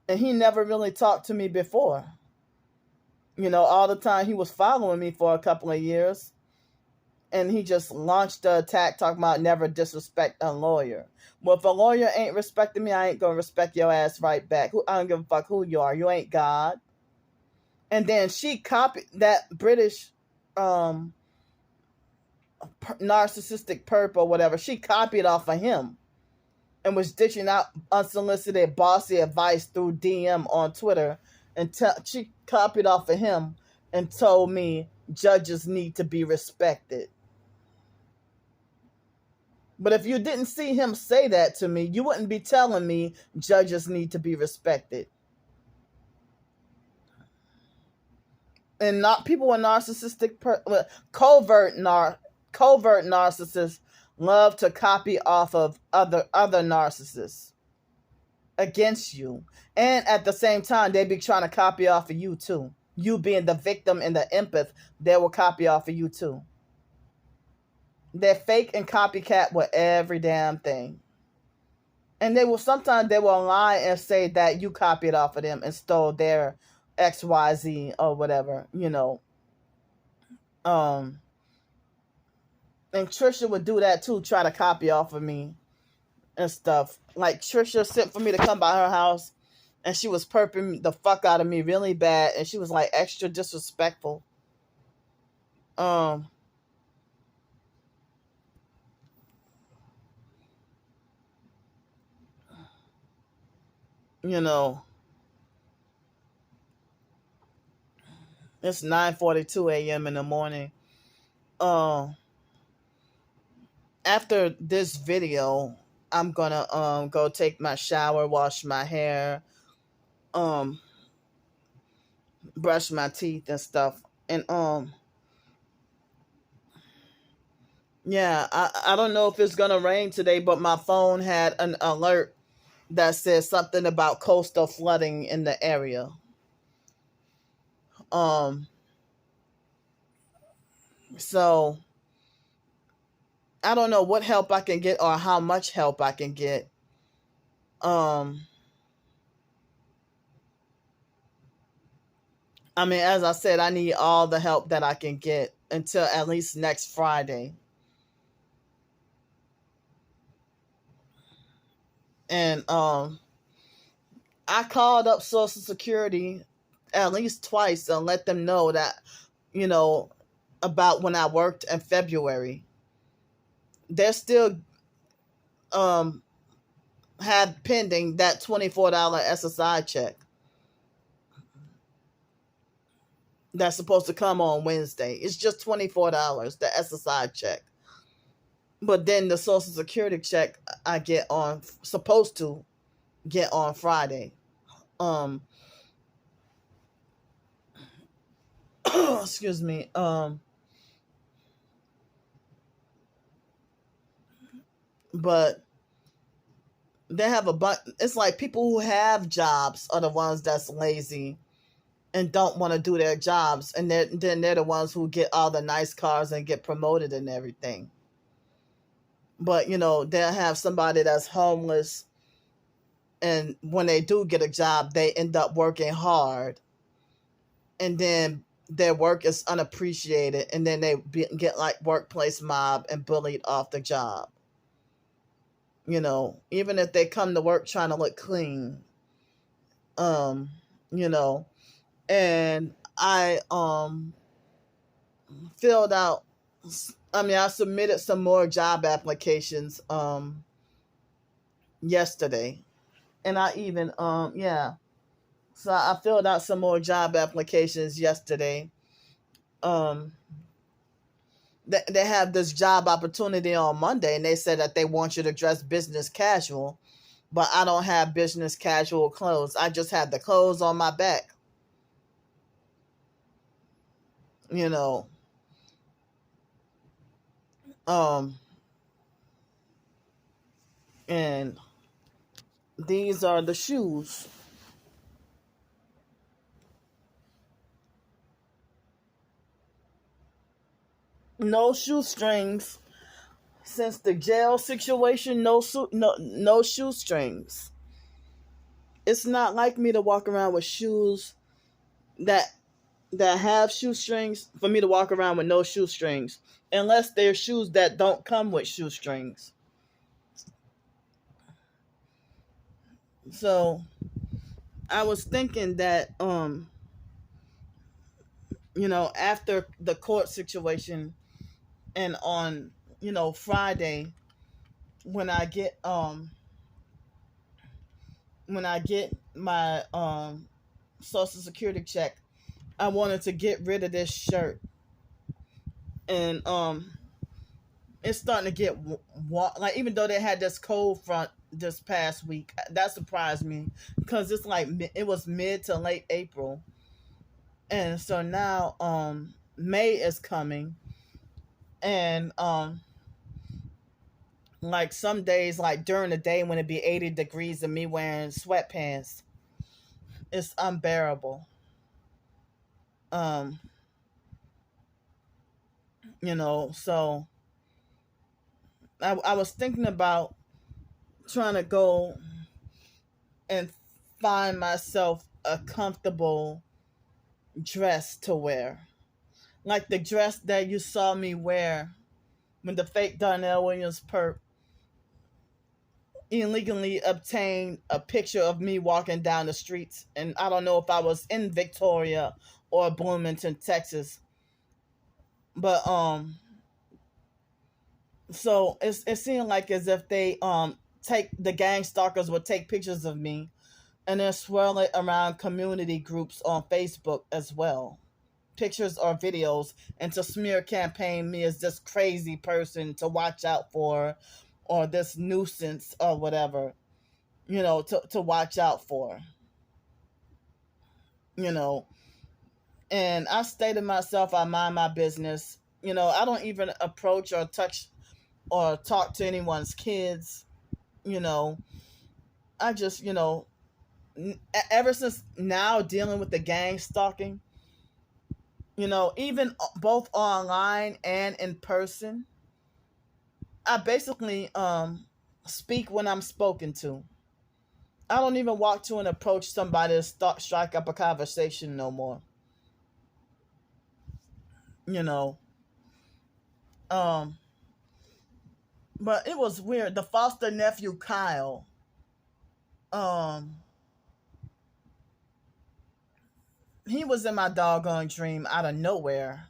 And he never really talked to me before. You know, all the time he was following me for a couple of years. And he just launched the attack talking about never disrespect a lawyer. Well, if a lawyer ain't respecting me, I ain't going to respect your ass right back. I don't give a fuck who you are. You ain't God. And then she copied that British narcissistic perp or whatever. She copied off of him and was dishing out unsolicited bossy advice through DM on Twitter. And she copied off of him and told me judges need to be respected. But if you didn't see him say that to me, you wouldn't be telling me judges need to be respected. And not people with narcissistic, covert narcissists love to copy off of other narcissists against you. And at the same time, they be trying to copy off of you too. you being the victim and the empath, they will copy off of you too. They're fake and copycat with every damn thing. And they will sometimes they will lie and say that you copied off of them and stole their XYZ or whatever, Um and Trisha would do that too, try to copy off of me and stuff. Like Trisha sent for me to come by her house and she was perping the fuck out of me really bad and she was like extra disrespectful. Um, you know, it's 9:42 a.m. in the morning. Um, After this video, I'm gonna go take my shower, wash my hair, um, brush my teeth and stuff. And yeah, I don't know if it's gonna rain today, but my phone had an alert that says something about coastal flooding in the area. Um, so I don't know what help I can get or how much help I can get. Um, I mean, as I said, I need all the help that I can get until at least next Friday. And I called up Social Security at least twice and let them know that, you know, about when I worked in February. They're still um had pending that $24 SSI check that's supposed to come on Wednesday. It's just $24, the SSI check. But then the Social Security check I get on supposed to get on Friday. Um excuse me. But they have a bunch. It's like people who have jobs are the ones that's lazy and don't want to do their jobs, and then they're the ones who get all the nice cars and get promoted and everything. But they'll have somebody that's homeless, and when they do get a job, they end up working hard, and then their work is unappreciated, and then get like workplace mob and bullied off the job. Even if they come to work trying to look clean. Um, you know, and I filled out I submitted some more job applications yesterday. And I even yeah. So I filled out some more job applications yesterday. Um they have this job opportunity on Monday and they said that they want you to dress business casual, but I don't have business casual clothes. I just have the clothes on my back. You know. Um and these are the shoes. No shoestrings. Since the jail situation, no shoestrings. It's not like me to walk around with shoes that have shoestrings for me to walk around with no shoestrings, unless they're shoes that don't come with shoestrings. So I was thinking that after the court situation and on Friday when I get my social security check, I wanted to get rid of this shirt. And it's starting to get like, even though they had this cold front this past week, that surprised me because it's like it was mid to late April, and so now May is coming, and like some days, like during the day when it be 80 degrees and me wearing sweatpants, it's unbearable. Um, so I was thinking about trying to go and find myself a comfortable dress to wear. Like the dress that you saw me wear when the fake Darnell Williams perp illegally obtained a picture of me walking down the streets. And I don't know if I was in Victoria or Bloomington, Texas. But so it seemed like as if they take the gang stalkers would take pictures of me and then swirl it around community groups on Facebook as well. Pictures or videos, and to smear campaign me as this crazy person to watch out for, or this nuisance or whatever, to watch out for, you know. And I stated myself, I mind my business. I don't even approach or touch or talk to anyone's kids. You know, I just, ever since now dealing with the gang stalking, even both online and in person, I basically speak when I'm spoken to. I don't even walk to and approach somebody to strike up a conversation no more. You know, um, but it was weird. The foster nephew Kyle, um, he was in my doggone dream out of nowhere,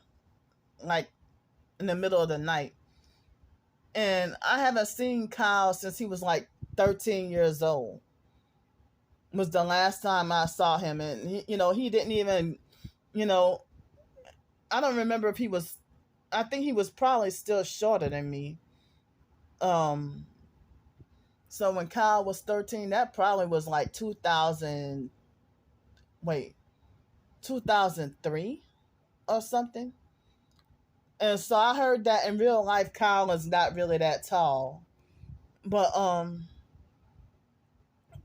like in the middle of the night. And I haven't seen Kyle since he was like 13 years old. Was the last time I saw him, and he didn't even, you know, I don't remember if he was. I think he was probably still shorter than me. Um, so when Kyle was 13, that probably was like 2000. Wait, 2003 or something. And so I heard that in real life, Kyle is not really that tall. But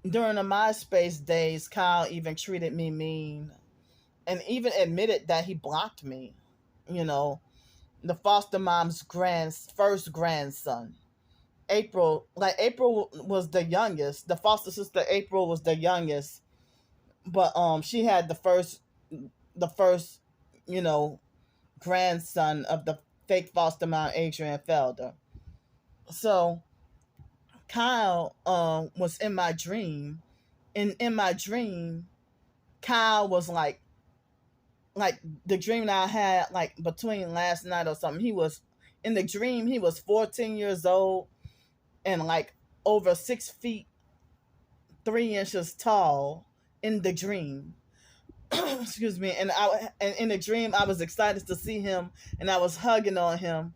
during the MySpace days, Kyle even treated me mean, and even admitted that he blocked me. You know, the foster mom's first grandson. April was the youngest. The foster sister April was the youngest, but she had the first, you know, grandson of the fake foster mom Adrian Felder. So Kyle was in my dream, and in my dream, Kyle was like the dream that I had like between last night or something. He was in the dream. He was 14 years old and like over 6 feet 3 inches tall in the dream. Excuse me. And in the dream I was excited to see him, and I was hugging on him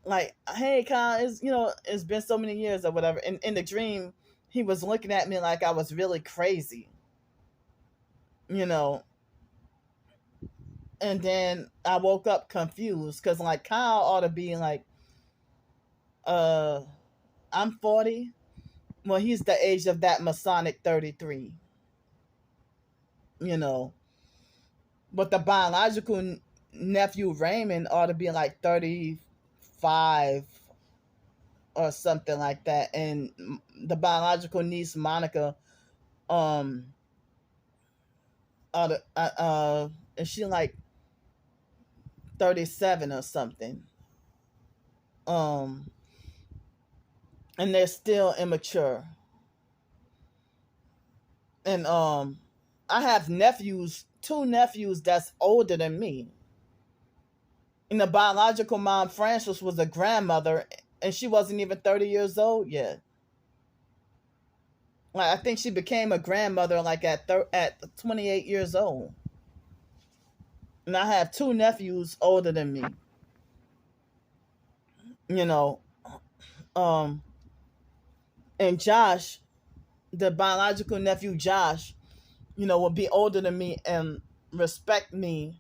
like, "Hey, Kyle, it's been so many years or whatever." And in the dream, he was looking at me like I was really crazy, you know. And then I woke up confused because like Kyle ought to be like, uh, I'm 40. Well, he's the age of that Masonic 33, you know. But the biological nephew Raymond ought to be like 35 or something like that, and the biological niece Monica, um, ought to, is she like 37 or something? Um, and they're still immature. And I have two nephews that's older than me. And the biological mom, Frances, was a grandmother, and she wasn't even 30 years old yet. Like I think she became a grandmother like at 28 years old. And I have two nephews older than me. You know, um, and Josh, the biological nephew Josh, will be older than me and respect me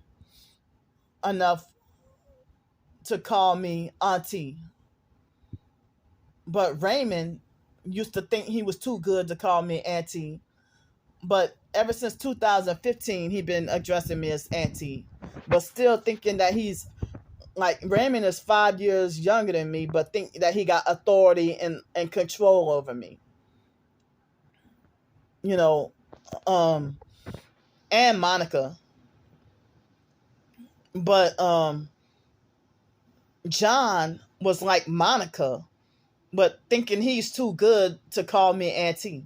enough to call me auntie. But Raymond used to think he was too good to call me auntie But ever since 2015, he been addressing me as auntie, but still thinking that he's like Raymond is 5 years younger than me, but think that he got authority and control over me. You know, um, and Monica, but John was like Monica, but thinking he's too good to call me auntie.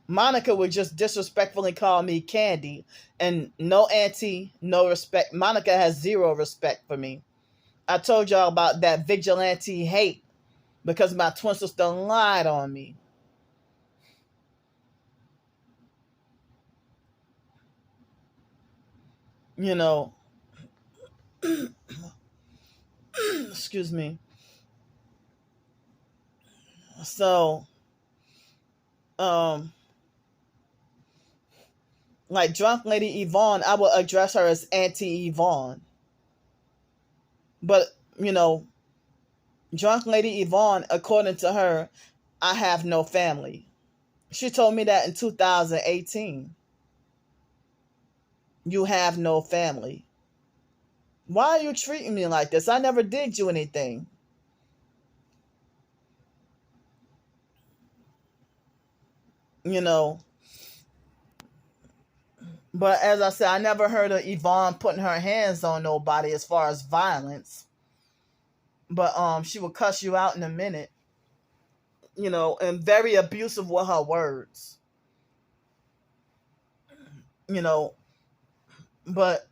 Monica would just disrespectfully call me Candy, and no auntie, no respect. Monica has zero respect for me. I told y'all about that vigilante hate because my twin sister lied on me. You know, excuse me. So, um, like drunk lady Yvonne, I would address her as Auntie Yvonne. But, you know, drunk lady Yvonne, according to her, I have no family. She told me that in 2018. You have no family. Why are you treating me like this? I never did you anything. You know, but as I said, I never heard of Yvonne putting her hands on nobody as far as violence. But she will cuss you out in a minute, you know, and very abusive with her words. You know, but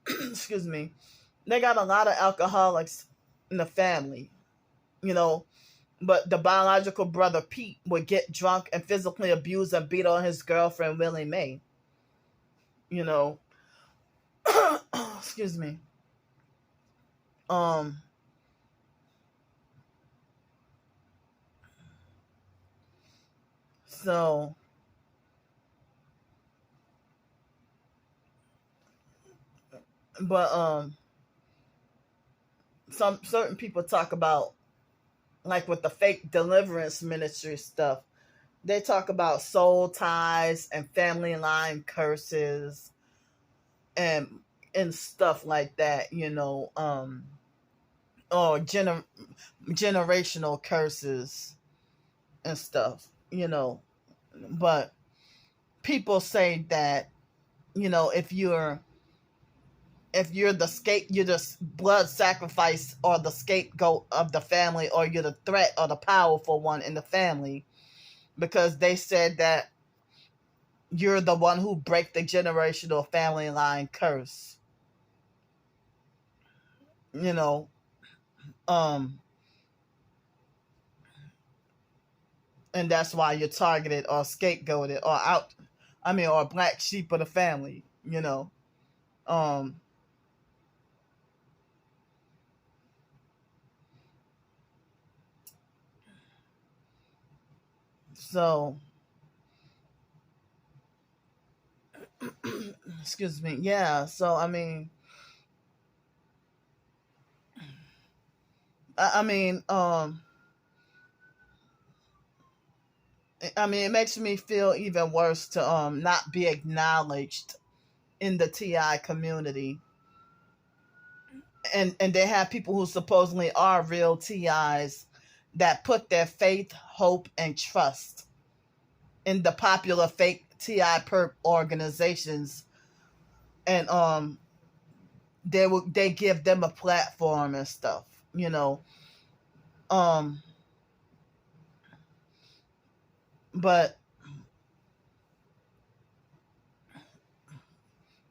excuse me, they got a lot of alcoholics in the family, you know. But the biological brother Pete would get drunk and physically abuse and beat on his girlfriend Willie Mae. You know, excuse me. Um, so, but some certain people talk about like with the fake deliverance ministry stuff. They talk about soul ties and family line curses and stuff like that, you know, or generational curses and stuff, you know. But people say that, you know, if you're the you're the blood sacrifice or the scapegoat of the family, or you're the threat or the powerful one in the family, because they said that you're the one who break the generational family line curse. You know, um, and that's why you're targeted or scapegoated or out. I mean, or black sheep of the family. You know, um, so excuse me. Yeah. So I mean, I mean, it makes me feel even worse to not be acknowledged in the TI community, and they have people who supposedly are real TIs that put their faith, hope, and trust in the popular fake TI perp organizations, and they give them a platform and stuff, you know. Um, but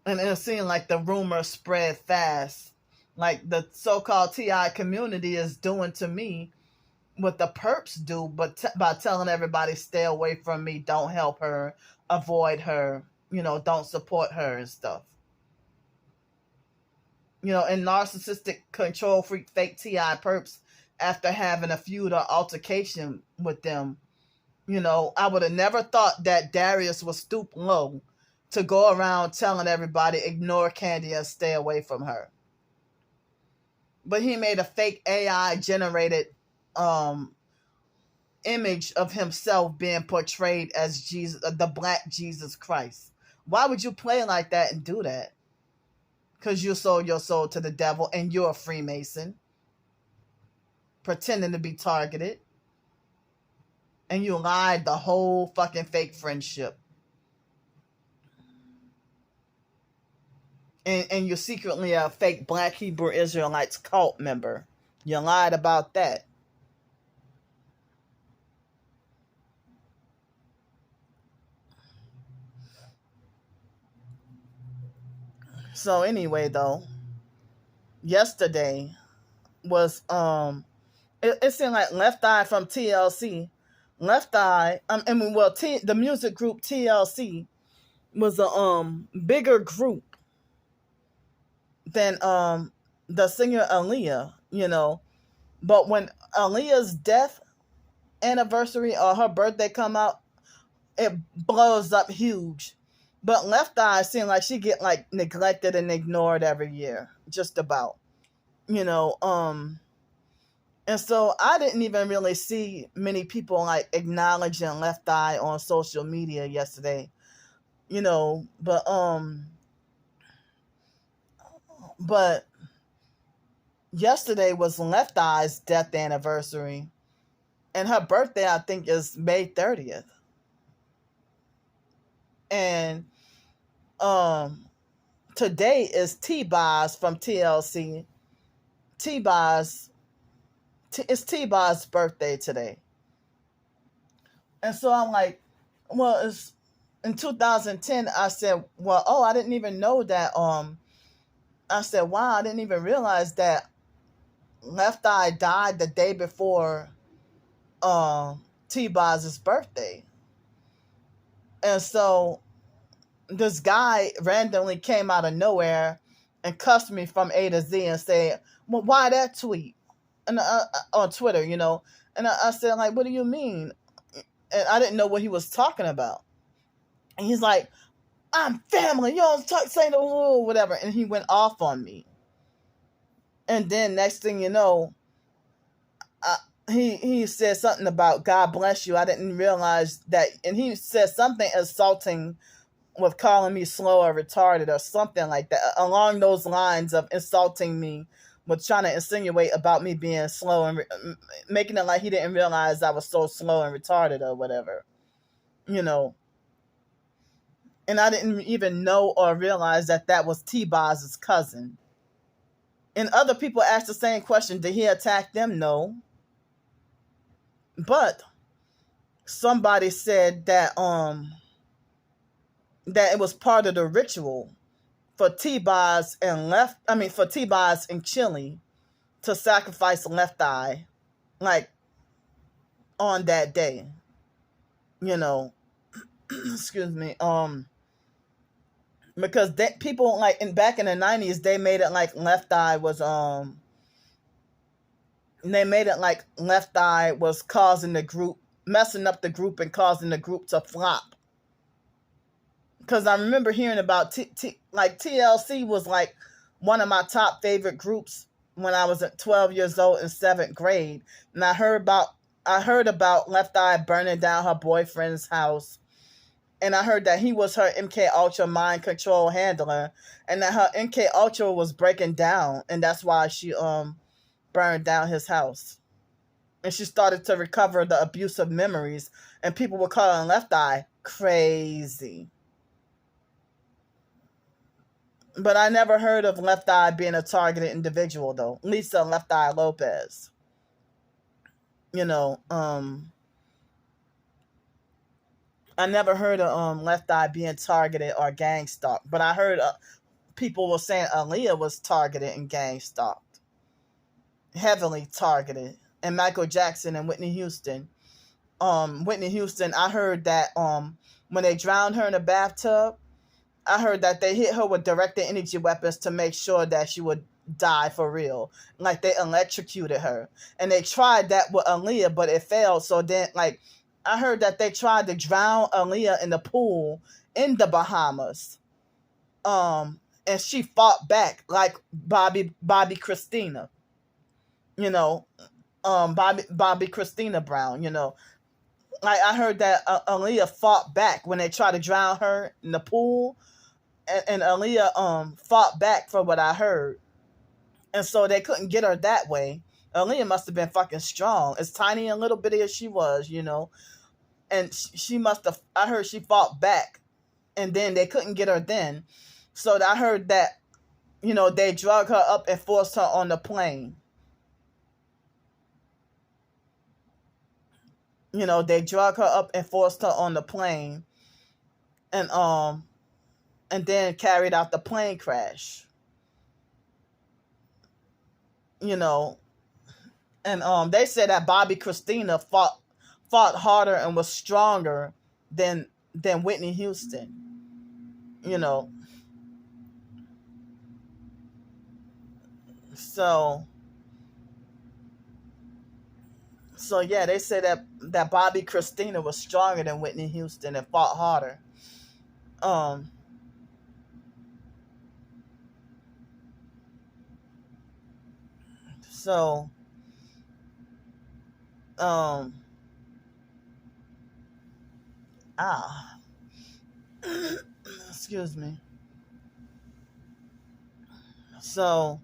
and it seemed like the rumor spread fast, like the so-called TI community is doing to me what the perps do, but by telling everybody stay away from me, don't help her, avoid her, you know, don't support her and stuff. You know, and narcissistic control freak fake TI perps, after having a feud or altercation with them, you know, I would have never thought that Darius would stoop low to go around telling everybody ignore Candy and stay away from her. But he made a fake AI generated um image of himself being portrayed as Jesus, the black Jesus Christ. Why would you play like that and do that? Because you sold your soul to the devil and you're a Freemason, pretending to be targeted, and you lied the whole fucking fake friendship. And you're secretly a fake Black Hebrew Israelites cult member. You lied about that. So anyway, though, yesterday was it seemed like Left Eye from TLC, Left Eye. I mean, well, the music group TLC was a bigger group than the singer Aaliyah, you know. But when Aaliyah's death anniversary or her birthday come out, it blows up huge. But Left Eye seemed like she get like neglected and ignored every year, just about, you know. And so I didn't even really see many people like acknowledging Left Eye on social media yesterday, you know. But yesterday was Left Eye's death anniversary, and her birthday I think is May 30th. And today is T-Boz from TLC. It's T-Boz's birthday today. And so I'm like, well, it's in 2010. I said, well, oh, I didn't even know that. I said, wow, I didn't even realize that Left Eye died the day before T-Boz's birthday. And so this guy randomly came out of nowhere and cussed me from A to Z and said, well, why that tweet? And on Twitter, you know. And I said, like, what do you mean? And I didn't know what he was talking about. And he's like, I'm family. You don't say no, whatever. And he went off on me. And then next thing you know, he said something about God bless you. I didn't realize that. And he said something insulting with calling me slow or retarded or something like that, along those lines of insulting me, with trying to insinuate about me being slow and making it like he didn't realize I was so slow and retarded or whatever, you know. And I didn't even know or realize that that was T-Boz's cousin. And other people asked the same question. Did he attack them? No. But somebody said that that it was part of the ritual for T-Boz and Chile to sacrifice Left Eye, like, on that day, you know. Excuse me. Because people like back in the 90s, they made it like Left Eye was they made it like Left Eye was causing the group, messing up the group and causing the group to flop. Because I remember hearing about like TLC was like one of my top favorite groups when I was at 12 years old in 7th grade. And I heard about Left Eye burning down her boyfriend's house. And I heard that he was her MK Ultra mind control handler, and that her MK Ultra was breaking down, and that's why she burned down his house. And she started to recover the abusive memories, and people were calling Left Eye crazy. But I never heard of Left Eye being a targeted individual, though. Lisa Left Eye Lopez. You know, I never heard of Left Eye being targeted or gang stalked, but I heard people were saying Aaliyah was targeted and gang stalked, heavily targeted, and Michael Jackson and Whitney Houston. Whitney Houston, I heard that when they drowned her in a bathtub, I heard that they hit her with directed energy weapons to make sure that she would die for real. Like they electrocuted her, and they tried that with Aaliyah, but it failed. So then, like, I heard that they tried to drown Aaliyah in the pool in the Bahamas. And she fought back like Bobby Christina. You know, Bobby Christina Brown. Like I heard that Aaliyah fought back when they tried to drown her in the pool, and Aaliyah fought back for what I heard, and so they couldn't get her that way. Aaliyah must have been fucking strong, as tiny and little bitty as she was. And she must have. I heard she fought back, and then they couldn't get her then, so I heard that they drug her up and forced her on the plane. They drug her up and forced her on the plane, and and then carried out the plane crash. You know, and they said that Bobby Christina fought harder and was stronger than Whitney Houston. You know, so yeah, they said that Bobby Christina was stronger than Whitney Houston and fought harder. Um, so um, ah, excuse me. So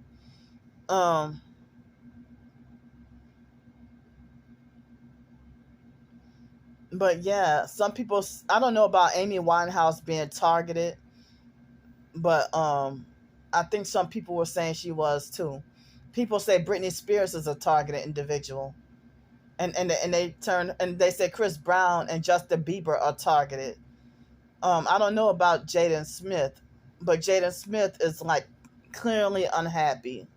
um, but yeah, some people. I don't know about Amy Winehouse being targeted, but I think some people were saying she was too. People say Britney Spears is a targeted individual, and they turn and they say Chris Brown and Justin Bieber are targeted. I don't know about Jaden Smith, but Jaden Smith is like clearly unhappy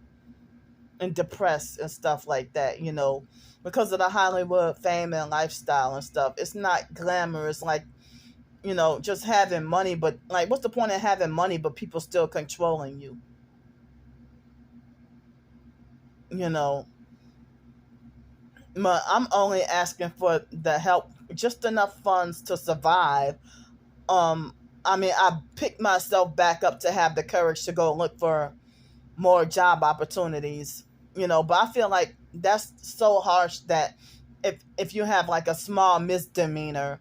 and depressed and stuff like that. Because of the Hollywood fame and lifestyle and stuff. It's not glamorous like just having money, but like, what's the point of having money but people still controlling you? You know, but I'm only asking for the help, just enough funds to survive. I mean, I picked myself back up to have the courage to go look for more job opportunities. But I feel like that's so harsh that if you have like a small misdemeanor,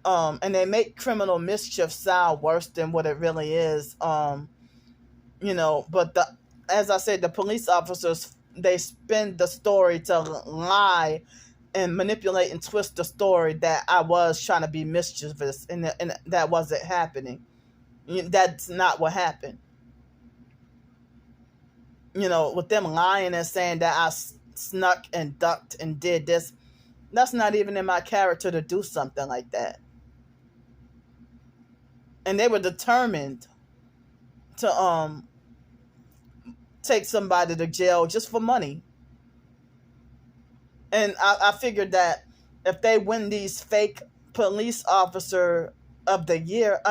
and they make criminal mischief sound worse than what it really is. But as I said, the police officers, they spin the story to lie and manipulate and twist the story that I was trying to be mischievous, and that wasn't happening. That's not what happened. With them lying and saying that I snuck and ducked and did this, that's not even in my character to do something like that. And they were determined to take somebody to jail just for money. And I figured that if they win these fake police officer of the year,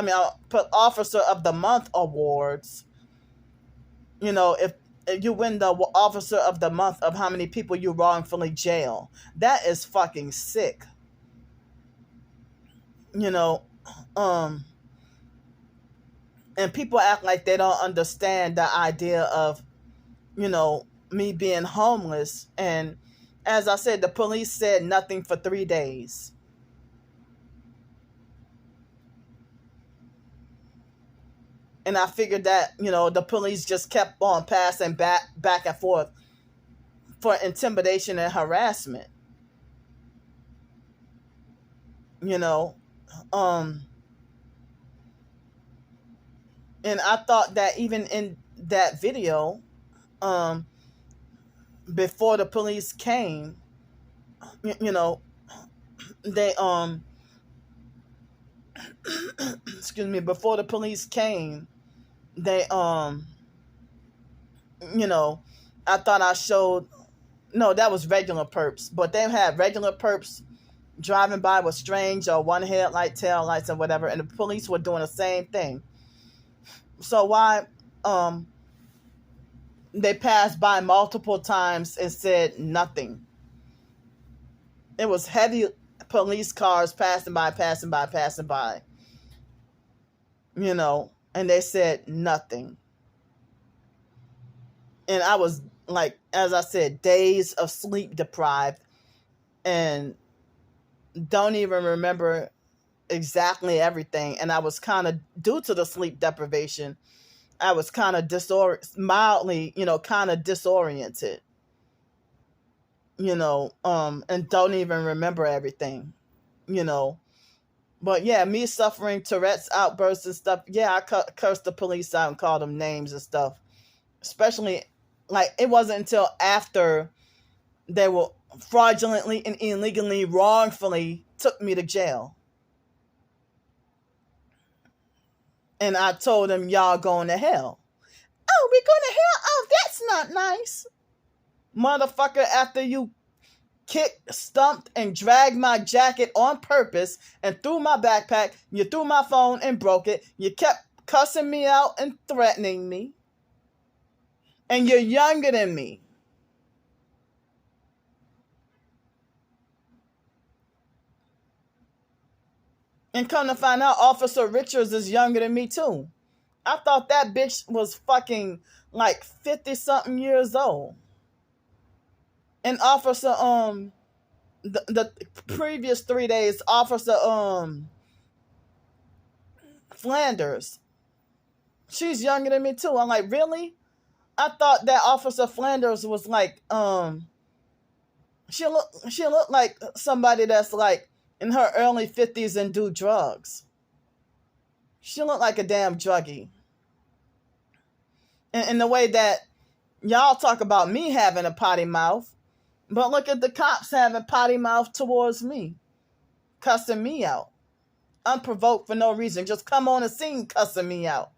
officer of the month awards, if you win the officer of the month of how many people you wrongfully jail, that is fucking sick. you know um and people act like they don't understand the idea of me being homeless. And as I said, the police said nothing for 3 days. And I figured that the police just kept on passing back and forth for intimidation and harassment. you know um and I thought that even in that video, um before the police came, you know they excuse me, before the police came, they you know I thought I showed, no, that was regular perps, but they had regular perps driving by with strange or one headlight, tail lights, or whatever, and the police were doing the same thing. So why they passed by multiple times and said nothing? It was heavy police cars passing by, and they said nothing. And I was like, as I said, days of sleep deprived, and don't even remember exactly everything. And I was kind of, due to the sleep deprivation, I was kind of mildly, kind of disoriented, and don't even remember everything, you know. But yeah, me suffering Tourette's outbursts and stuff. Yeah, I cursed the police out and called them names and stuff. Especially, like, it wasn't until after they were fraudulently and illegally, wrongfully took me to jail. And I told them, y'all going to hell. Oh, we going to hell? Oh, that's not nice. Motherfucker, after you kicked, stumped, and dragged my jacket on purpose and threw my backpack, you threw my phone and broke it, you kept cussing me out and threatening me, and you're younger than me. And come to find out, Officer Richards is younger than me too. I thought that bitch was fucking like 50 something years old. And Officer the previous 3 days, Officer Flanders, she's younger than me too. I'm like, really? I thought that Officer Flanders was like she looked like somebody that's like in her early 50s and do drugs. She looked like a damn druggie. And the way that y'all talk about me having a potty mouth, but look at the cops having potty mouth towards me, cussing me out, unprovoked for no reason. Just come on the scene cussing me out.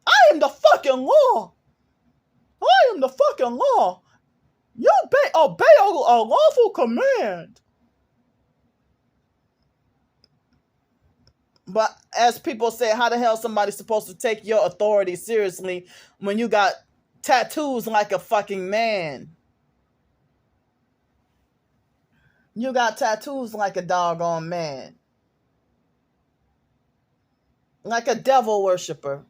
I am the fucking law. I am the fucking law. You obey a lawful command. But as people say, how the hell somebody's supposed to take your authority seriously when you got tattoos like a fucking man? You got tattoos like a doggone man. Like a devil worshiper.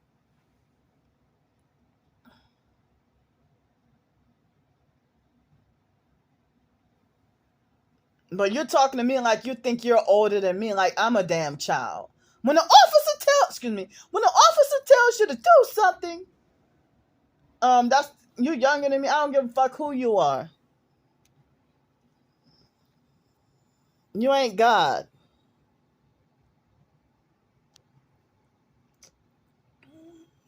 But you're talking to me like you think you're older than me, like I'm a damn child. When the officer tells you to do something, that's you younger than me. I don't give a fuck who you are. You ain't God.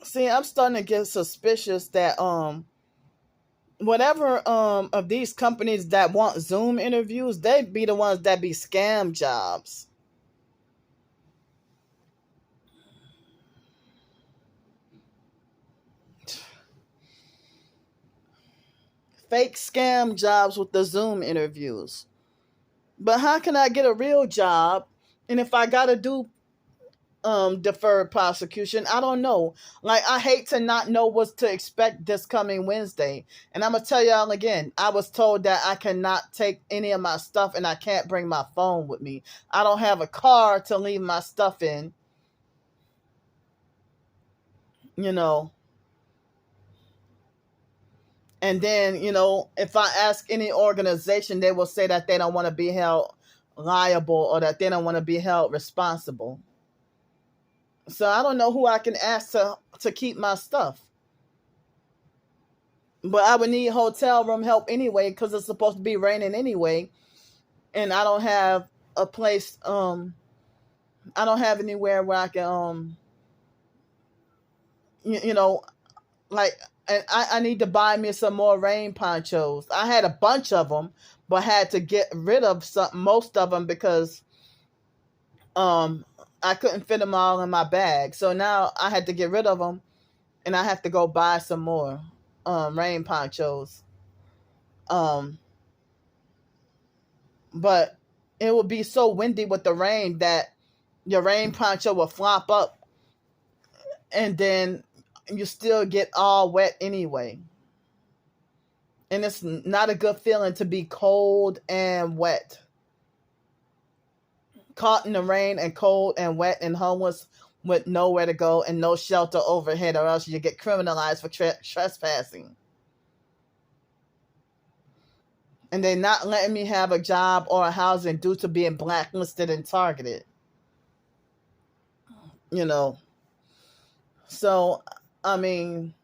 See, I'm starting to get suspicious that whatever of these companies that want Zoom interviews, they be the ones that be scam jobs. Fake scam jobs with the Zoom interviews. But how can I get a real job? And if I gotta do deferred prosecution, I don't know. Like, I hate to not know what to expect this coming Wednesday. And I'm gonna tell y'all again, I was told that I cannot take any of my stuff and I can't bring my phone with me. I don't have a car to leave my stuff in. And then, if I ask any organization, they will say that they don't want to be held liable or that they don't want to be held responsible. So I don't know who I can ask to keep my stuff. But I would need hotel room help anyway, because it's supposed to be raining anyway. And I don't have a place, I don't have anywhere where I can, like, and I need to buy me some more rain ponchos. I had a bunch of them, but had to get rid of most of them because I couldn't fit them all in my bag. So now I had to get rid of them, and I have to go buy some more rain ponchos. But it would be so windy with the rain that your rain poncho will flop up, and then you still get all wet anyway. And it's not a good feeling to be cold and wet. Caught in the rain and cold and wet and homeless with nowhere to go and no shelter overhead, or else you get criminalized for trespassing. And they're not letting me have a job or a housing due to being blacklisted and targeted. You know, so I mean,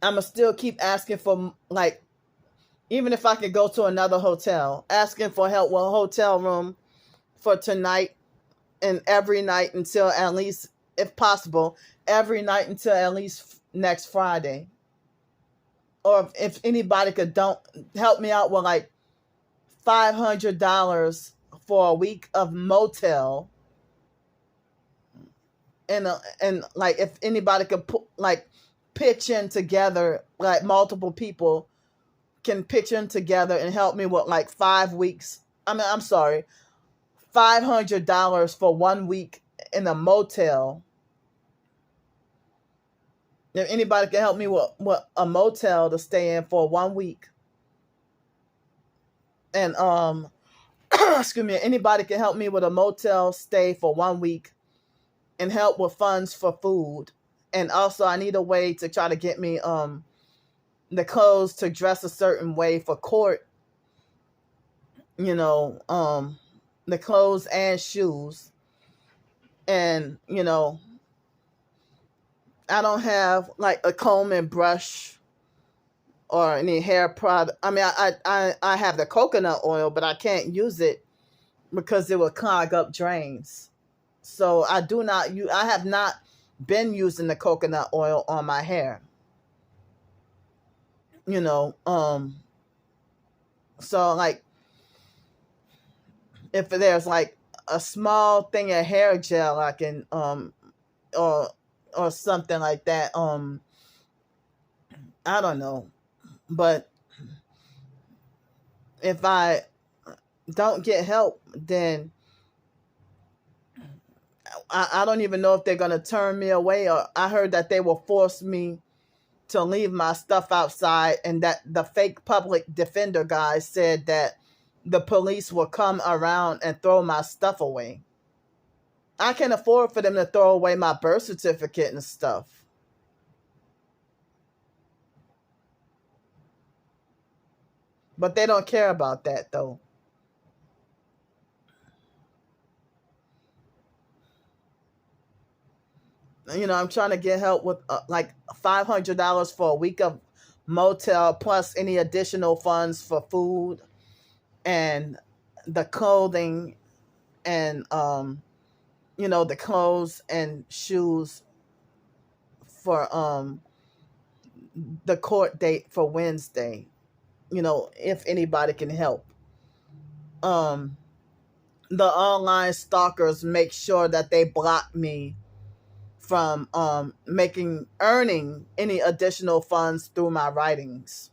I'ma still keep asking for, like, even if I could go to another hotel, asking for help with a hotel room for tonight and every night until at least, if possible, every night until at least next Friday. Or if anybody could don't help me out with like $500 for a week of motel, and like if anybody could put, like, pitch in together, like multiple people can pitch in together and help me with like 5 weeks. I mean, I'm sorry, $500 for 1 week in a motel. If anybody can help me with a motel to stay in for 1 week, and excuse me, anybody can help me with a motel stay for 1 week and help with funds for food. And also I need a way to try to get me the clothes to dress a certain way for court, you know, the clothes and shoes. And, you know, I don't have like a comb and brush or any hair product. I mean, I have the coconut oil, but I can't use it because it will clog up drains. So I have not been using the coconut oil on my hair. You know, so like if there's like a small thing of hair gel I can or something like that, I don't know. But if I don't get help, then I don't even know if they're going to turn me away. Or I heard that they will force me to leave my stuff outside, and that the fake public defender guy said that the police will come around and throw my stuff away. I can afford for them to throw away my birth certificate and stuff. But they don't care about that, though. You know, I'm trying to get help with like $500 for a week of motel plus any additional funds for food and the clothing and you know, the clothes and shoes for the court date for Wednesday. You know, if anybody can help. The online stalkers make sure that they block me from earning any additional funds through my writings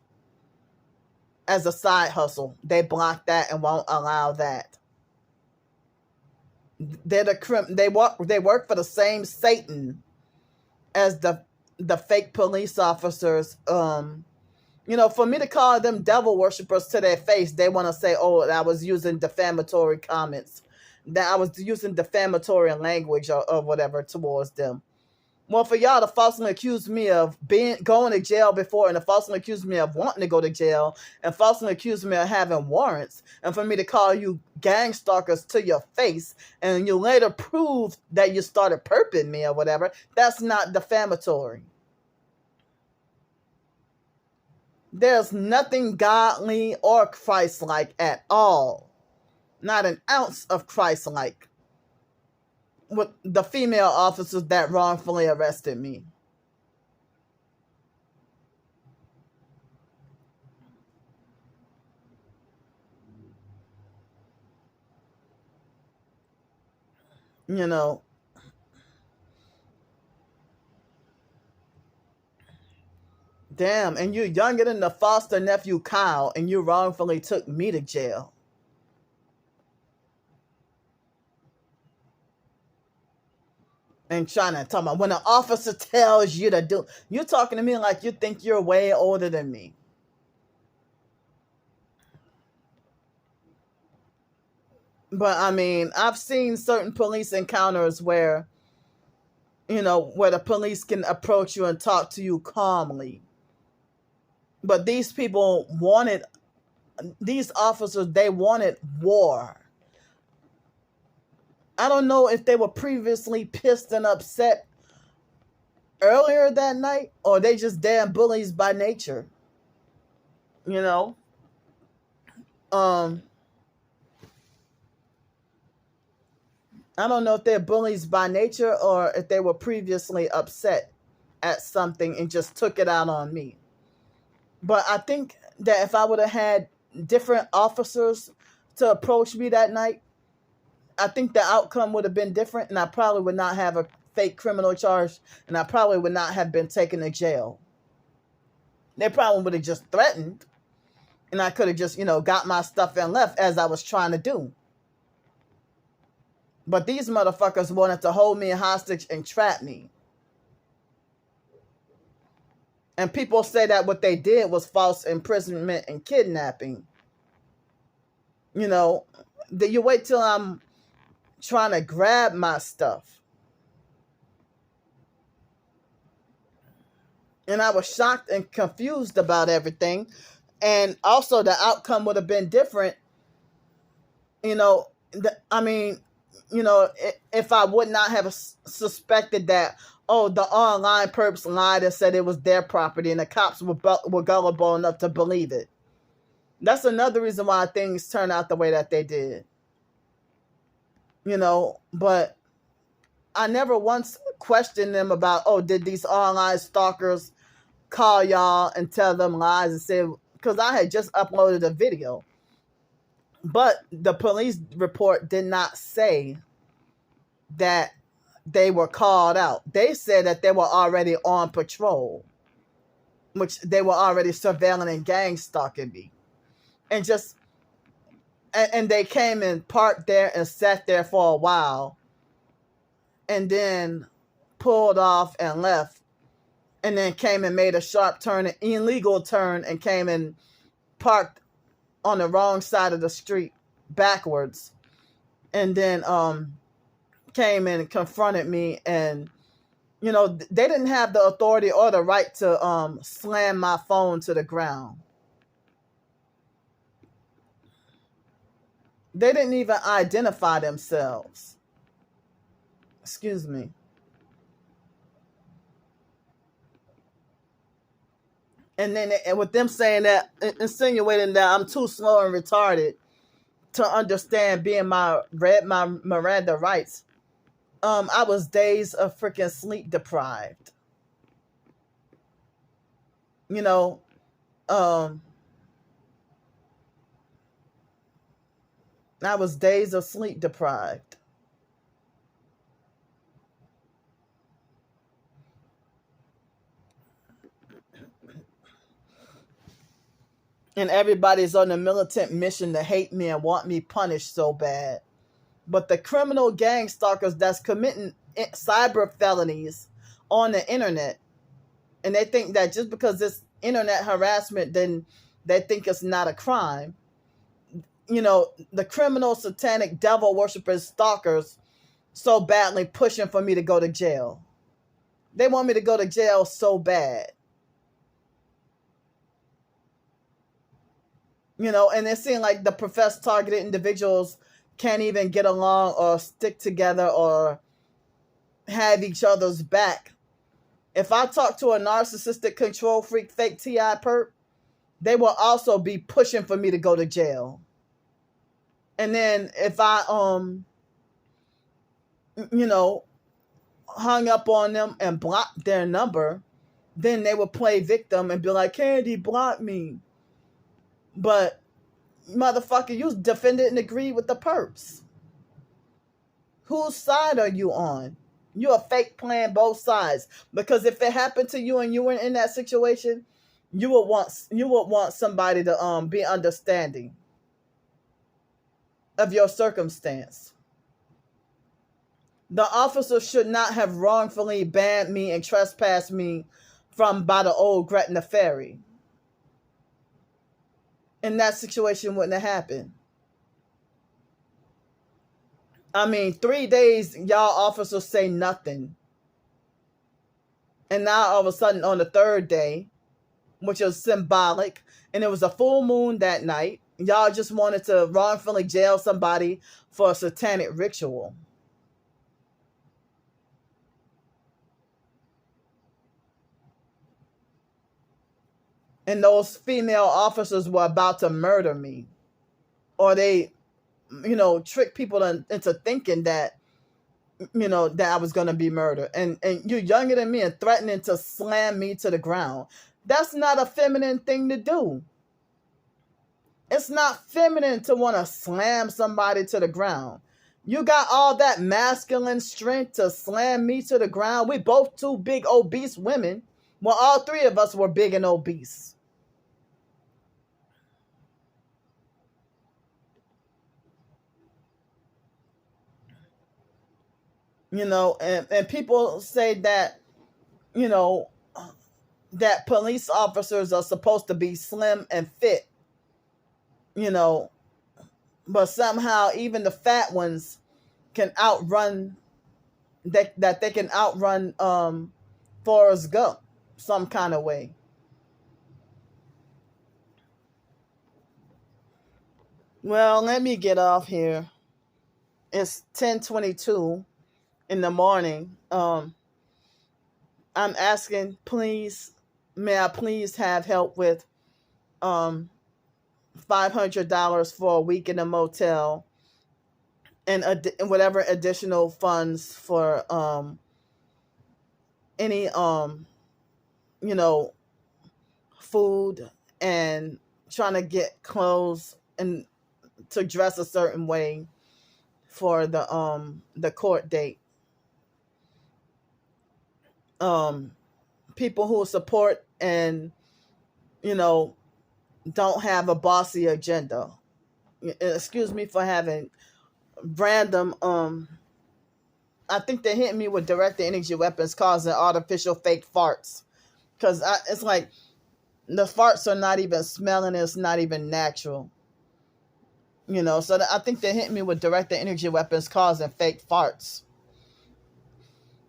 as a side hustle. They block that and won't allow that. They work for the same Satan as the fake police officers. You know, for me to call them devil worshippers to their face, they want to say, oh, I was using defamatory comments, that I was using defamatory language or whatever towards them. Well, for y'all to falsely accuse me of going to jail before, and to falsely accuse me of wanting to go to jail, and falsely accuse me of having warrants, and for me to call you gang stalkers to your face, and you later prove that you started perping me or whatever, that's not defamatory. There's nothing godly or Christ-like at all. Not an ounce of Christ-like with the female officers that wrongfully arrested me. You know, damn, and you're younger than the foster nephew Kyle, and you wrongfully took me to jail. And trying to talk about when an officer tells you to do, you're talking to me like you think you're way older than me. But I mean, I've seen certain police encounters where, you know, where the police can approach you and talk to you calmly. But these people wanted, these officers, they wanted war. I don't know if they were previously pissed and upset earlier that night, or they just damn bullies by nature. You know? Um, I don't know if they're bullies by nature or if they were previously upset at something and just took it out on me. But I think that if I would have had different officers to approach me that night, I think the outcome would have been different, and I probably would not have a fake criminal charge, and I probably would not have been taken to jail. They probably would have just threatened, and I could have just, got my stuff and left as I was trying to do. But these motherfuckers wanted to hold me hostage and trap me. And people say that what they did was false imprisonment and kidnapping. You wait till I'm trying to grab my stuff. And I was shocked and confused about everything. And also the outcome would have been different. If I would not have suspected that, the online perps lied and said it was their property and the cops were gullible enough to believe it. That's another reason why things turned out the way that they did. But I never once questioned them about, did these online stalkers call y'all and tell them lies and say, because I had just uploaded a video. But the police report did not say that they were called out. They said that they were already on patrol, which they were already surveilling and gang stalking me. And they came and parked there and sat there for a while and then pulled off and left, and then came and made a sharp turn, an illegal turn, and came and parked on the wrong side of the street backwards, and then came and confronted me. And they didn't have the authority or the right to slam my phone to the ground. They didn't even identify themselves. Excuse me. And then with them saying that, insinuating that I'm too slow and retarded to understand being my Miranda rights, I was days of freaking sleep deprived. I was days of sleep deprived. And everybody's on a militant mission to hate me and want me punished so bad. But the criminal gang stalkers that's committing cyber felonies on the internet, and they think that just because it's internet harassment, then they think it's not a crime. The criminal, satanic, devil worshippers, stalkers, so badly pushing for me to go to jail. They want me to go to jail so bad. And it seems like the professed targeted individuals can't even get along or stick together or have each other's back. If I talk to a narcissistic control freak, fake TI perp, they will also be pushing for me to go to jail. And then if I, hung up on them and blocked their number, then they would play victim and be like, Candy, block me. But, motherfucker, you defended and agreed with the perps. Whose side are you on? You're a fake playing both sides. Because if it happened to you and you were in that situation, you would want somebody to be understanding of your circumstance. The officer should not have wrongfully banned me and trespassed me by the old Gretna Ferry. And that situation wouldn't have happened. 3 days, y'all officers say nothing. And now all of a sudden on the third day, which was symbolic. And it was a full moon that night. Y'all just wanted to wrongfully jail somebody for a satanic ritual. And those female officers were about to murder me. Or they, trick people into thinking that, that I was going to be murdered. And you're younger than me and threatening to slam me to the ground. That's not a feminine thing to do. It's not feminine to want to slam somebody to the ground. You got all that masculine strength to slam me to the ground. We both two big obese women. Well, all three of us were big and obese. And people say that, that police officers are supposed to be slim and fit, but somehow even the fat ones can outrun that they can outrun Forrest Gump some kind of way. Well, let me get off here. It's 10:22 in the morning. I'm asking, please, may I please have help with $500 for a week in a motel and whatever additional funds for any food and trying to get clothes and to dress a certain way for the court date. People who support and don't have a bossy agenda. Excuse me for having random I think they hit me with direct energy weapons causing artificial fake farts, because it's like the farts are not even smelling, it's not even natural, so I think they hit me with direct energy weapons causing fake farts.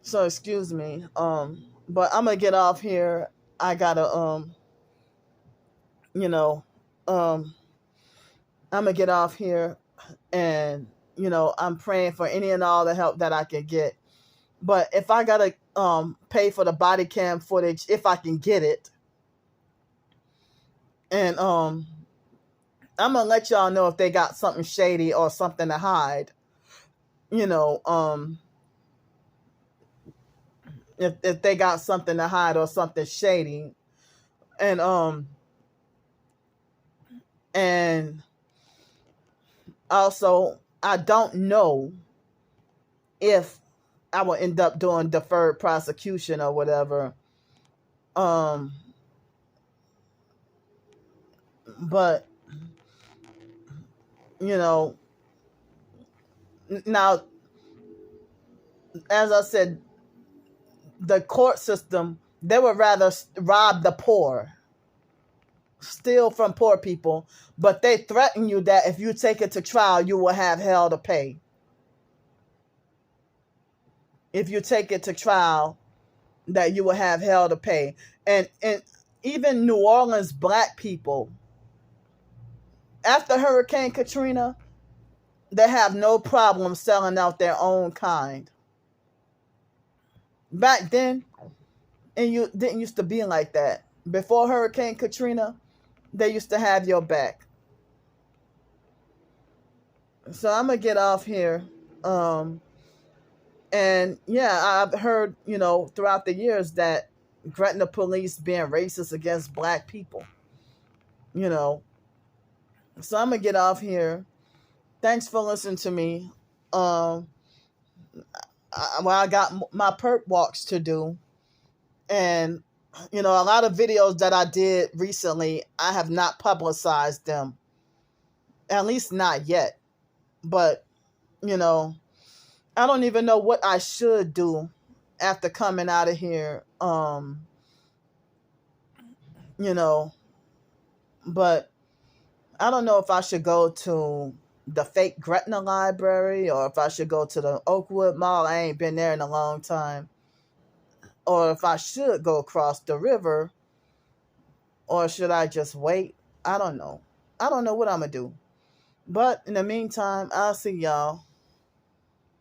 So excuse me, but I'm gonna get off here. I gotta I'm gonna get off here, and I'm praying for any and all the help that I can get. But if I gotta pay for the body cam footage, if I can get it, and I'm gonna let y'all know if they got something shady or something to hide. If they got something to hide or something shady, and also I don't know if I will end up doing deferred prosecution or whatever. But now, as I said, the court system, they would rather rob the poor, steal from poor people, but they threaten you that if you take it to trial, you will have hell to pay. If you take it to trial, that you will have hell to pay. And even New Orleans black people, after Hurricane Katrina, they have no problem selling out their own kind. Back then, and you didn't used to be like that. Before Hurricane Katrina, they used to have your back. So I'm gonna get off here. And yeah, I've heard, throughout the years that Gretna police being racist against black people. So I'm gonna get off here. Thanks for listening to me. I got my perp walks to do, and a lot of videos that I did recently, I have not publicized them, at least not yet. But I don't even know what I should do after coming out of here. But I don't know if I should go to the fake Gretna Library or if I should go to the Oakwood Mall. I ain't been there in a long time. Or if I should go across the river Or should I just wait? I don't know. I don't know what I'm going to do. But in the meantime, I'll see y'all.